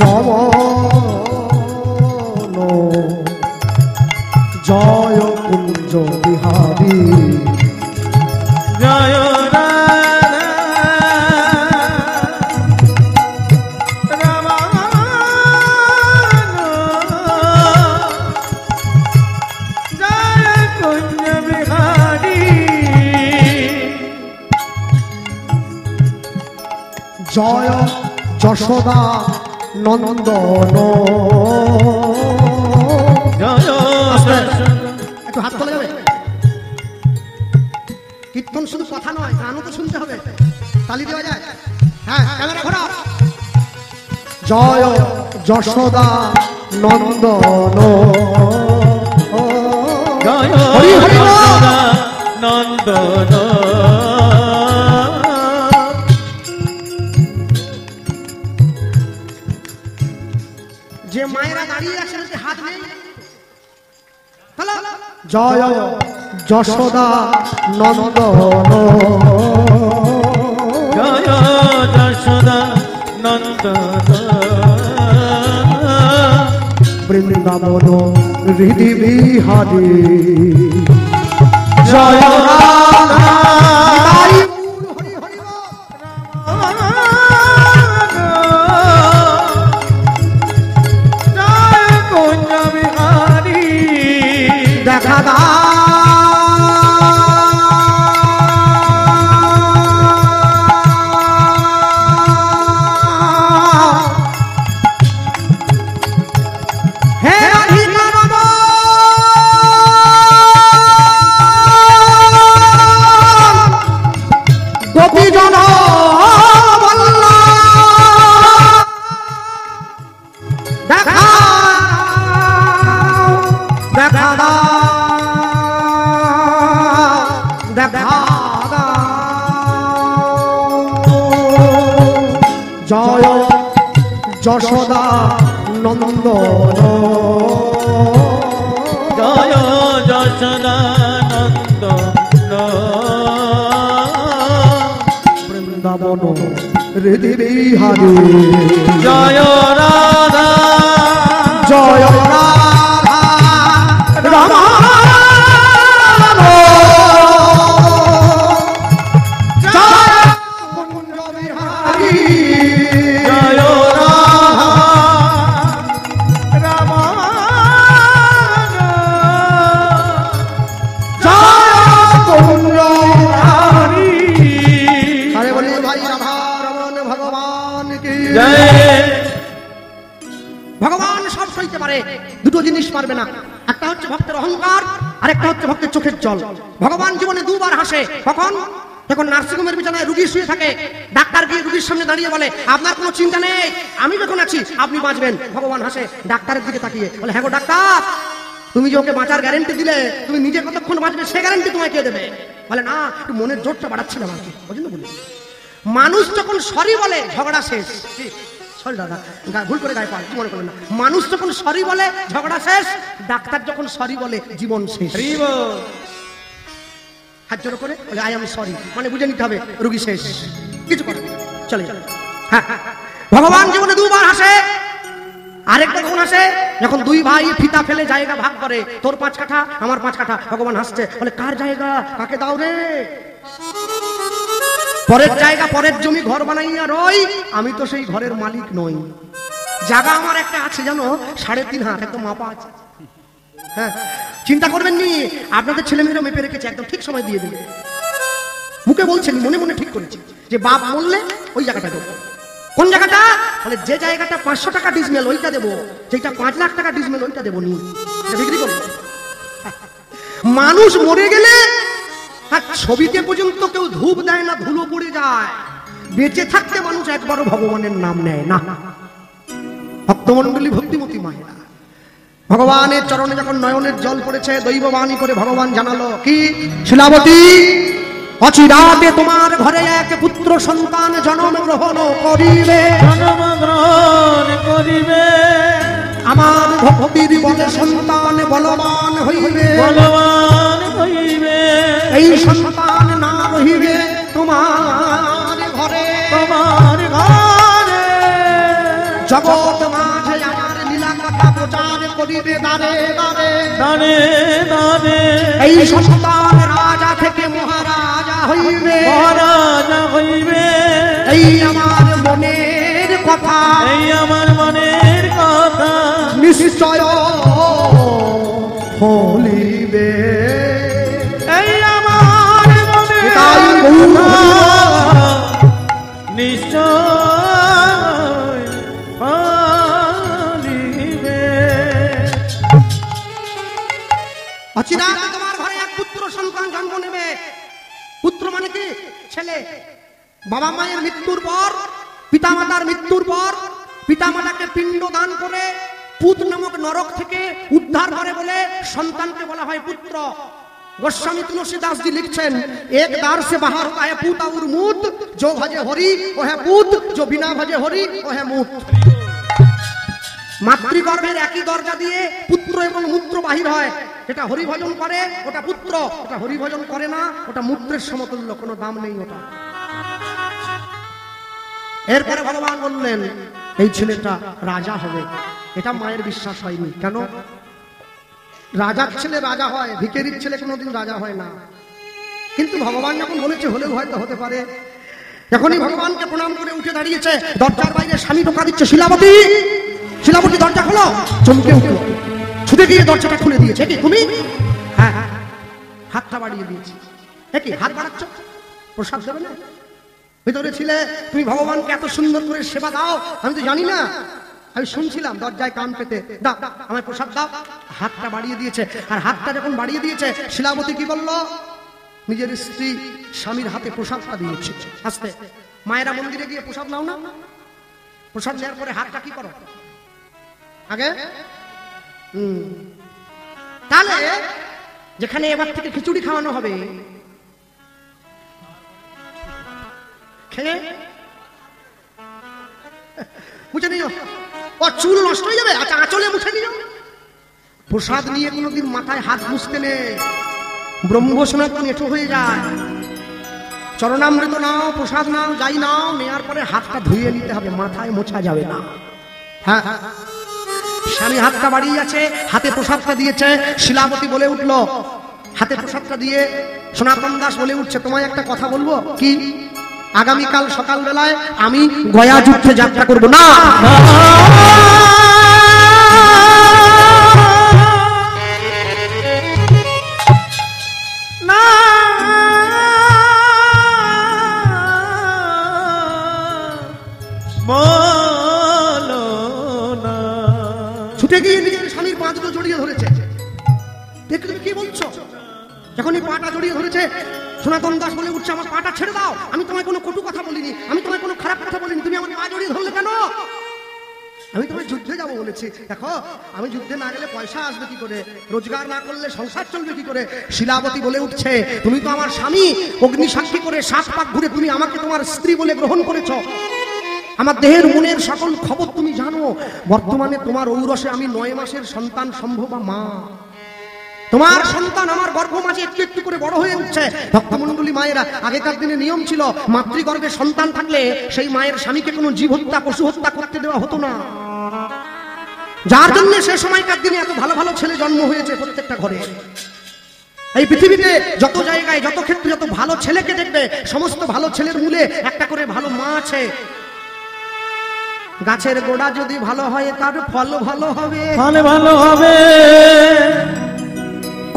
রমণ জয় কুঞ্জ বিহারী, জয় রাধা রমণ জয় কুঞ্জ বিহারী, জয় যশোদা নন্দন, একটু হাত তোলা যাবে? কীর্তন শুধু কথা নয়, গানও তো শুনতে হবে, তালি দেওয়া যায়? হ্যাঁ, ক্যামেরা ঘোরাও। জয় যশোদা নন্দন, জয় হরি হরি নন্দন, যে মায়েরা দাঁড়িয়ে আছেন হাত নেই, জয় যশোদা নন্দন, জয় যশোদা নন্দন, বৃন্দাবন হৃদি বিহারী, জয় রাধা দেখা দাও হে রাধিকা গোপী জন দেখা জয় যশোদা নন্দন জয় যশোদানন্দ বৃন্দাবন হৃদি বিহারী জয় রাধা জয় রাধা রমা ভগবান সব সইতে পারে, দুটো জিনিস পারবে না, একটা হচ্ছে ভক্তের অহংকার আর একটা হচ্ছে ভক্তের চোখের জল। ভগবান জীবনে দুবার হাসে, কখন? যখন নার্সিংহোমের বিছানায় রুগী শুয়ে থাকে, ডাক্তার গিয়ে রুগীর সামনে দাঁড়িয়ে বলে আপনার কোনো চিন্তা নেই, আমি যখন আছি আপনি বাঁচবেন। ভগবান হাসে ডাক্তারের দিকে তাকিয়ে বলে হ্যাঁ গো ডাক্তার, তুমি যে ওকে বাঁচার গ্যারেন্টি দিলে, তুমি নিজে কতক্ষণ বাঁচবে সে গ্যারেন্টি তোমায় কে দেবে? বলে না, একটু মনের জোরটা বাড়াচ্ছিলাম আর কি, ওই জন্য বলি। মানুষ যখন সরি বলে ঝগড়া শেষ। সরি দাদা, ভুল করে গায়ে পাল, মনে করেন না। মানুষ যখন সরি বলে ঝগড়া শেষ, ডাক্তার যখন সরি বলে জীবন শেষ। হাত জোড়ো করে বলে আই এম সরি, মানে বুঝে নিতে হবে রুগী শেষ, কিছু করে চলে যাবে। হ্যাঁ, ভগবান জীবনে দুবার হাসে। আরেকটা কখন হাসে? যখন দুই ভাই ফিতা ফেলে জায়গা ভাগ করে, তোর 5 কাঠা আমার 5 কাঠা। ভগবান হাসছে, বলে কার জায়গা কাকে দাও রে? পরের জায়গা পরের জমি ঘর বানাইয়া রই, আমি তো সেই ঘরের মালিক নই। জায়গা আমার একটা আছে জানো, 3.5 হাত, একদম মাপা আছে। হ্যাঁ, চিন্তা করবেন নি, আপনাদের ছেলেমেয়েরা মেপে রেখেছে, একদম ঠিক সময় দিয়ে দেবে। মুখে বলছেন, মনে মনে ঠিক করেছি যে বাপ বললে ওই জায়গাটা দেবো। কোন জায়গাটা? বলে যে জায়গাটা 500 টাকা ডিসমেল ওইটা দেবো, যেটা 5 লাখ টাকা ডিসমেল ওইটা দেবো নি, বিক্রি করবো। মানুষ মরে গেলে ছবিতে পর্যন্ত কেউ ধূপ দেয় না, ধুলো পড়ে যায়। বেঁচে থাকতে মানুষ একবারও ভগবানের নাম নেয় না। ভক্তমন্ডলী ভক্তিমতী মায়েরা, ভগবানের চরণে যখন নয়নের জল পড়েছে, দৈববাণী করে ভগবান জানালো কি? শিলাবতী, অচিরাতে তোমার ঘরে এক পুত্র সন্তান জন্ম গ্রহণ করিবে, আমার ভক্তির বলে সন্তান বলবান হইবে, এই সন্তান না রহিবে তোমার ঘরে, জগৎ মাঝে আমার লীলা কথা প্রচার করিবে দারে দারে, এই সন্তান রাজা থেকে মহারাজা হইবে, এই আমার মনের কথা, নিশ্চয় ফলিবে, এই আমার মনের কথা নিশ্চয় ফলিবে। অচিরাতে তোমার ঘরে এক পুত্র সন্তান জন্ম নেবে। পুত্র মানে কি? ছেলে। বাবা মায়ের মৃত্যুর পর, পিতামাতার মৃত্যুর পর, পিতামাতাকে পিণ্ড দান করে পুত নামক নরক থেকে উদ্ধার করে বলে সন্তানকে বলা হয় পুত্র। गोस्वामी तुलसीदास जी लिखছেন, एक दार से बाहर होता है पूत और मूत, जो भजे हरि वो है पूत, जो बिना भजे हरि वो है मूत। মাতৃগর্ভের একই দরজা দিয়ে পুত্র এবং মূত্র বাহির হয়। যেটা হরি ভজন করে ওটা পুত্র, ওটা হরি ভজন করে না ওটা মূত্রের সমতুল্য, কোনো দাম নেই ওটা। এরপরে ভগবান বললেন এই ছেলেটা রাজা হবে। এটা মায়ের বিশ্বাস হয়নি। কেন? রাজার ছেলে রাজা হয়, ভিখারির ছেলে কোনোদিন রাজা হয় না। কিন্তু ভগবান যখন বলেছে হলেও হয়তো হতে পারে। যখনই ভগবানকে প্রণাম করে উঠে দাঁড়িয়েছে, দরজার বাইরে স্বামী টোকা দিচ্ছে, শিলাবতী শিলাবতী দরজা খোলো। চমকে উঠলো, ছুটে গিয়ে দরজাটা খুলে দিয়েছে। কি তুমি? হ্যাঁ হাতটা বাড়িয়ে দিয়েছি। কি হাত বাড়াচ্ছ? প্রসাদ দেবে না? ভিতরে ছিলে, তুমি ভগবানকে এত সুন্দর করে সেবা দাও, আমি তো জানি না, আমি শুনছিলাম দরজায় কান পেতে, দাও আমায় প্রসাদ দাও। হাতটা বাড়িয়ে দিয়েছে। আর হাতটা যখন বাড়িয়ে দিয়েছে, শিলাবতী কি বলল? নিজের স্ত্রী স্বামীর হাতে প্রসাদটা দিয়েছে। আস্তে মায়েরা মন্দিরে গিয়ে প্রসাদ নাও না? প্রসাদ নেওয়ার পরে হাতটা কি করো আগে? তাহলে যেখানে এবার থেকে খিচুড়ি খাওয়ানো হবে, খেয়ে মুছে নিও, ও চুল নষ্ট হয়ে যাবে। আচ্ছা আঁচলে মুছে নিও। প্রসাদ নিয়ে কোনোদিন মাথায় হাত মুছতে নেই, ব্রহ্ম সনাতন এঁটো হয়ে যায়। চরণামৃত নাও, প্রসাদ নাও, যাই নাও, নেওয়ার পরে হাতটা ধুয়ে নিতে হবে, মাথায় মোছা যাবে না। হ্যাঁ স্বামী হাতটা বাড়িয়ে আছে, হাতে প্রসাদটা দিয়েছে। শিলাবতী বলে উঠল, হাতে প্রসাদটা দিয়ে সনাতন দাস বলে উঠছে, তোমায় একটা কথা বলবো। কি? আগামীকাল সকালবেলায় আমি গয়া যুদ্ধে যাত্রা করব। না ছুটে গিয়ে নিজের স্বামীর পা দুটো জড়িয়ে ধরেছে। দেখলে কি বলছো? যখন এই পাটা জড়িয়ে ধরেছে, সনাতন দাস বলে উঠছে, আমার পাটা ছেড়ে দাও, আমি তোমায় কোনো কটু কথা বলিনি, আমি তোমায় কোনো খারাপ কথা বলিনি, তুমি আমার পা জড়িয়ে ধরলে কেন? আমি তোমায় যুদ্ধে যাবো বলেছি। দেখো আমি যুদ্ধে না গেলে পয়সা আসবে কি করে, রোজগার না করলে সংসার চলবে কি করে? শিলাবতী বলে উঠছে, তুমি তো আমার স্বামী, অগ্নি সাক্ষী করে 7 পাক ঘুরে তুমি আমাকে তোমার স্ত্রী বলে গ্রহণ করেছ। আমার দেহের মনের সকল খবর তুমি জানো। বর্তমানে তোমার ঔরসে আমি 9 মাসের সন্তান সম্ভবা মা। তোমার সন্তান আমার গর্ভ মাঝে একটু একটু করে বড় হয়ে উঠছে। ভক্তমণ্ডলী মায়েরা, আগেকার দিনে নিয়ম ছিল, মাতৃগর্ভে সন্তান থাকলে সেই মায়ের স্বামীকে কোনো জীব হত্যা, পশু হত্যা করতে দেওয়া হতো না। যার জন্য সে সময়কার দিনে এত ভালো ভালো ছেলে জন্ম হয়েছে প্রত্যেকটা ঘরে। এই পৃথিবীতে যত জায়গায়, যত ক্ষেত্রে যত ভালো ছেলেকে দেখবে, সমস্ত ভালো ছেলের মূলে একটা করে ভালো মা আছে। গাছের গোড়া যদি ভালো হয়, তার ফল ভালো হবে, ফলে ভালো হবে।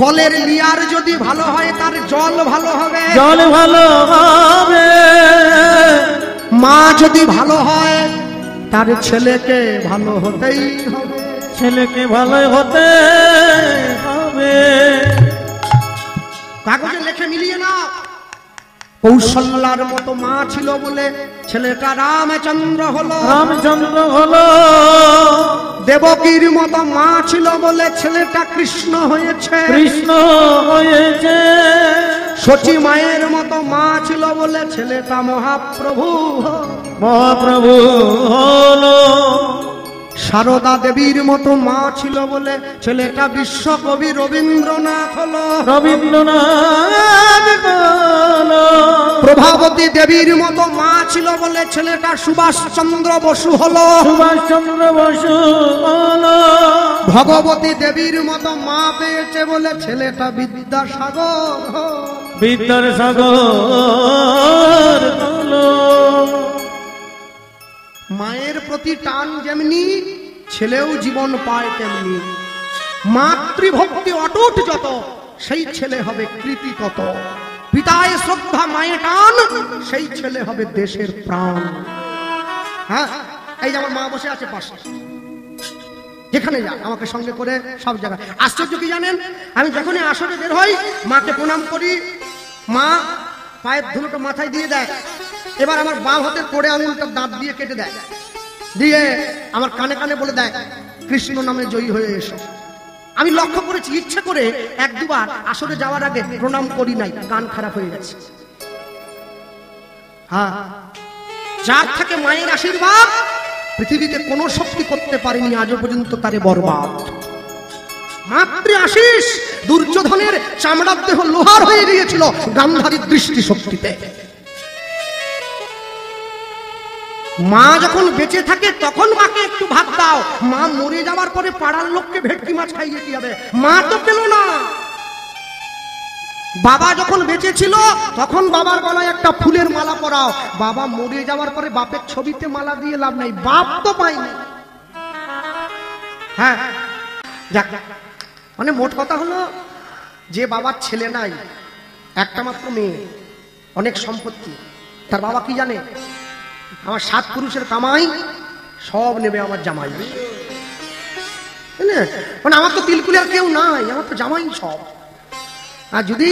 কলের লিয়ার যদি ভালো হয়, তার জল ভালো হবে, জল ভালো হবে। মা যদি ভালো হয়, তার ছেলেকে ভালো হতেই হবে, ছেলেকে ভালো হতে হবে। কাগজে লেখে মিলিয়ে না। কৌশল্যার মতো মা ছিল বলে ছেলেটা রামচন্দ্র হলো, রামচন্দ্র হলো। দেবকীর মতো মা ছিল বলে ছেলেটা কৃষ্ণ হয়েছে, কৃষ্ণ হয়েছে। সচী মায়ের মতো মা ছিল বলে ছেলেটা মহাপ্রভু, মহাপ্রভু হলো। সারদা দেবীর মতো মা ছিল বলে ছেলেটা বিশ্বকবি রবীন্দ্রনাথ হলো, রবীন্দ্রনাথ হলো। প্রভাবতী দেবীর মতো মা ছিল বলে ছেলেটা সুভাষচন্দ্র বসু হলো, সুভাষচন্দ্র বসু হলো। ভগবতী দেবীর মতো মা পেয়েছে বলে ছেলেটা বিদ্যাসাগর, বিদ্যাসাগর হলো। মায়ের প্রতি টান যেমনি, ছেলেও জীবন পায় তেমনি। মাতৃভক্তি অটুট যত, সেই ছেলে হবে কৃতি তত। পিতায় শ্রদ্ধা, মায়ে টান, সেই ছেলে হবে দেশের প্রাণ। হ্যাঁ, এই যে আমার মা বসে আছে পাশে, যেখানে যান আমাকে সঙ্গে করে সব জায়গায়। আশ্চর্য কি জানেন, আমি যখনই আসরে বের হই, মাকে প্রণাম করি, মা পায়ের ধুলোটা মাথায় দিয়ে দেয়। এবার আমার বাম হাতের কোড়ে আঙুলটা দাঁত দিয়ে কেটে দেয়, দিয়ে আমার কানে কানে বলে দেয়, কৃষ্ণ নামে জয়ী হয়ে এসো। আমি লক্ষ্য করেছি, ইচ্ছে করে 1-2 বার আসরে যাওয়ার আগে প্রণাম করি নাই, কান খারাপ হয়ে গেছে। হ্যাঁ, যার থাকে মায়ের আশীর্বাদ, পৃথিবীতে কোনো শক্তি করতে পারেনি আজও পর্যন্ত তারে বরবাদ। মাতৃ আশীষ দুর্যোধনের চামড়ার দেহ লোহার হয়ে গিয়েছিল গান্ধারীর দৃষ্টি শক্তিতে। মা যখন বেঁচে থাকে তখন মাকে একটু ভাত দাও, মা মরে যাওয়ার পরে পাড়ার লোককে ভেটকি মাছ খাইয়ে কি হবে? মা তো পেল না। বাবা যখন বেঁচে ছিল তখন বাবার গলায় একটা ফুলের মালা পরাও, বাবা মরে যাওয়ার পরে বাপের ছবিতে মালা দিয়ে লাভ নাই, বাপ তো পাইনি। হ্যাঁ, যাক, মানে মোট কথা হলো যে বাবার ছেলে নাই, একটা মাত্র মেয়ে, অনেক সম্পত্তি, তার বাবা কি জানে? আমার 7 পুরুষের কামাই সব নেবে আমার জামাই। মানে আমার তো তিলকুলি আর কেউ নাই, আমার তো জামাই সব। আর যদি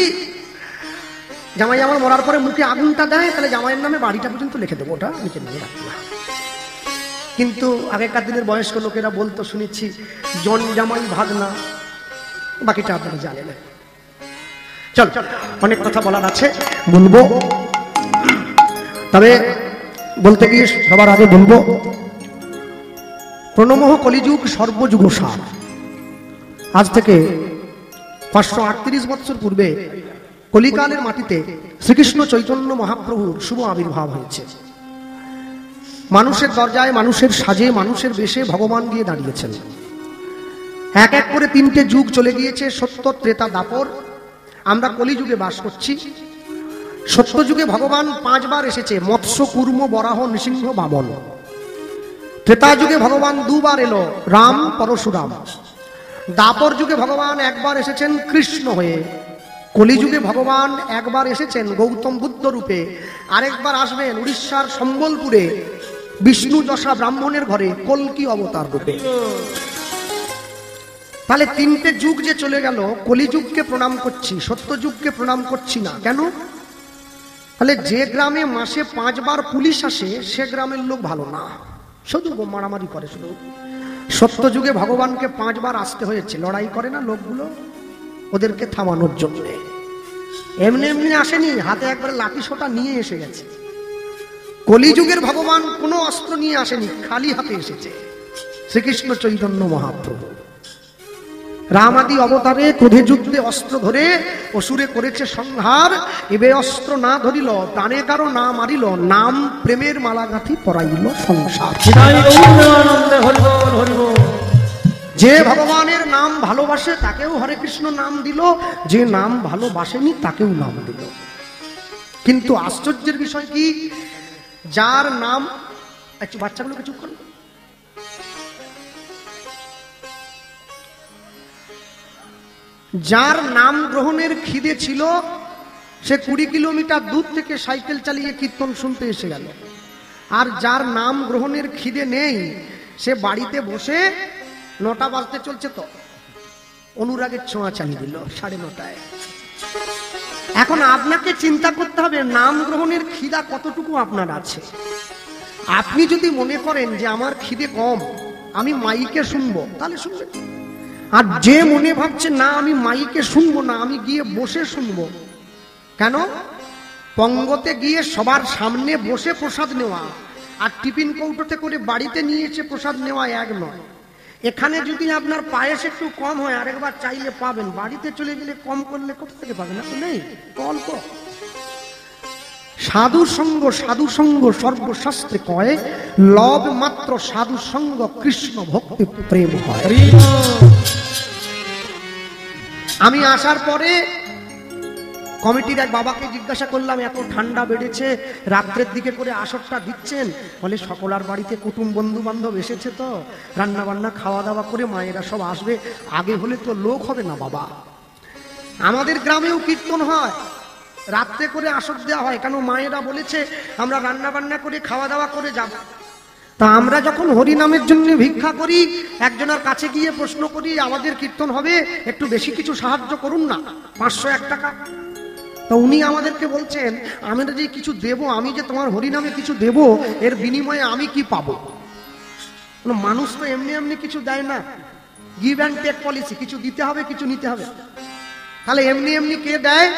জামাই আমার মরার পরে মুখে আগুনটা দেয়, তাহলে জামাইয়ের নামে বাড়িটা পর্যন্ত লিখে দেবো, ওটা নিচে নিয়ে রাখবো না। কিন্তু আগেকার দিনের বয়স্ক লোকেরা বলতো, শুনেছি, জন জামাই ভাগনা, বাকিটা আপনারা জানেন। চল, অনেক কথা বলার আছে, বলবো। তবে বলতে গিয়ে সবার আগে বলবো, প্রণমহ কলিযুগ সর্বযুগ সার। আজ থেকে 538 বছর পূর্বে কলিকালের মাটিতে শ্রীকৃষ্ণ চৈতন্য মহাপ্রভুর শুভ আবির্ভাব হয়েছে। মানুষের দরজায়, মানুষের সাজে, মানুষের বেশে ভগবান গিয়ে দাঁড়িয়েছেন। এক এক করে 3টে যুগ চলে গিয়েছে, সত্য, ত্রেতা, দাপর। আমরা কলিযুগে বাস করছি। সত্য যুগে ভগবান 5 বার এসেছে, মৎস্য, কুর্ম, বরাহ, নৃসিংহ, বামন। ত্রেতা যুগে ভগবান 2 বার এলো, রাম, পরশুরাম। দাপর যুগে ভগবান 1 বার এসেছেন কৃষ্ণ হয়ে। কলিযুগে ভগবান 1 বার এসেছেন গৌতম বুদ্ধ রূপে, আরেকবার আসবেন উড়িষ্যার সম্বলপুরে বিষ্ণু যশা ব্রাহ্মণের ঘরে কল্কি অবতার রূপে। তাহলে 3টে যুগ যে চলে গেল, কলিযুগকে প্রণাম করছি, সত্য যুগকে প্রণাম করছি না। কেন? তাহলে যে গ্রামে মাসে 5 বার পুলিশ আসে, সে গ্রামের লোক ভালো না, শুধু মারামারি করে। শুধু সত্য যুগে ভগবানকে 5 বার আসতে হয়েছে, লড়াই করে না লোকগুলো, ওদেরকে থামানোর জন্য। এমনি এমনি আসেনি, হাতে একবার লাঠি সোটা নিয়ে এসে গেছে। কলিযুগের ভগবান কোনো অস্ত্র নিয়ে আসেনি, খালি হাতে এসেছে শ্রীকৃষ্ণ চৈতন্য মহাপ্রভু। রামাদি অবতারে ক্রোধে যুদ্ধে অস্ত্র ধরে অসুরে করেছে সংহার। এবে অস্ত্র না ধরিল, প্রাণে কারো না মারিল, নাম প্রেমের মালা গাঁথি পরাইল সংসার। যে ভগবানের নাম ভালোবাসে তাকেও হরে কৃষ্ণ নাম দিল, যে নাম ভালোবাসেনি তাকেও নাম দিল। কিন্তু আশ্চর্যের বিষয় কি, যার নাম, বাচ্চাগুলোকে চুপ করো, যার নাম গ্রহণের খিদে ছিল, সে 20 কিলোমিটার দূর থেকে সাইকেল চালিয়ে কীর্তন শুনতে এসে গেল। আর যার নাম গ্রহণের খিদে নেই, সে বাড়িতে বসে 9টা বাজতে চলছে তো অনুরাগের ছোঁয়া চালিয়ে দিল 9:30। এখন আপনাকে চিন্তা করতে হবে, নাম গ্রহণের খিদা কতটুকু আপনার আছে। আপনি যদি মনে করেন যে আমার খিদে কম, আমি মাইকে শুনবো, তাহলে শুনবেন। আর যে মনে ভাবছে না আমি মাইকে শুনবো না, আমি গিয়ে বসে শুনবো, কেন? পঙ্গতে গিয়ে সবার সামনে বসে প্রসাদ নেওয়া আর টিফিন কৌটোতে করে বাড়িতে নিয়ে এসে প্রসাদ নেওয়া এক নয়। এখানে যদি আপনার পায়েস একটু কম হয়, আরেকবার চাইলে পাবেন, বাড়িতে চলে গেলে কম করলে কোথা থেকে পাবেন? নেই, অল্প। সাধু সঙ্গ, সাধু সঙ্গ সর্বশাস্ত্রে কয়, লব মাত্র সাধু সঙ্গ কৃষ্ণ ভক্তি প্রেম হয়। আমি আসার পরে কমিটির এক বাবাকে জিজ্ঞাসা করলাম, এত ঠান্ডা বেড়েছে, রাত্রের দিকে করে আসরটা দিচ্ছেন? বলে সকলার বাড়িতে কুটুম বন্ধু বান্ধব এসেছে, তো রান্না বান্না খাওয়া দাওয়া করে মায়েরা সব আসবে, আগে হলে তো লোক হবে না বাবা। আমাদের গ্রামেও কীর্তন হয়, রাত্রে করে আসর দেওয়া হয়, কেন? মায়েরা বলেছে আমরা রান্না বান্না করে খাওয়া দাওয়া করে যাব। তা আমরা যখন হরিনামের জন্য ভিক্ষা করি, একজনের কাছে গিয়ে প্রশ্ন করি, আমাদের কীর্তন হবে, একটু বেশি কিছু সাহায্য করুন না, 501 টাকা। তা উনি আমাদেরকে বলছেন, আমি যে কিছু দেব, আমি যে তোমার হরিনামে কিছু দেব, এর বিনিময়ে আমি কি পাবো? মানুষ তো এমনি এমনি কিছু দেয় না, গিভ অ্যান্ড টেক পলিসি, কিছু দিতে হবে, কিছু নিতে হবে। তাহলে এমনি এমনি কে দেয়?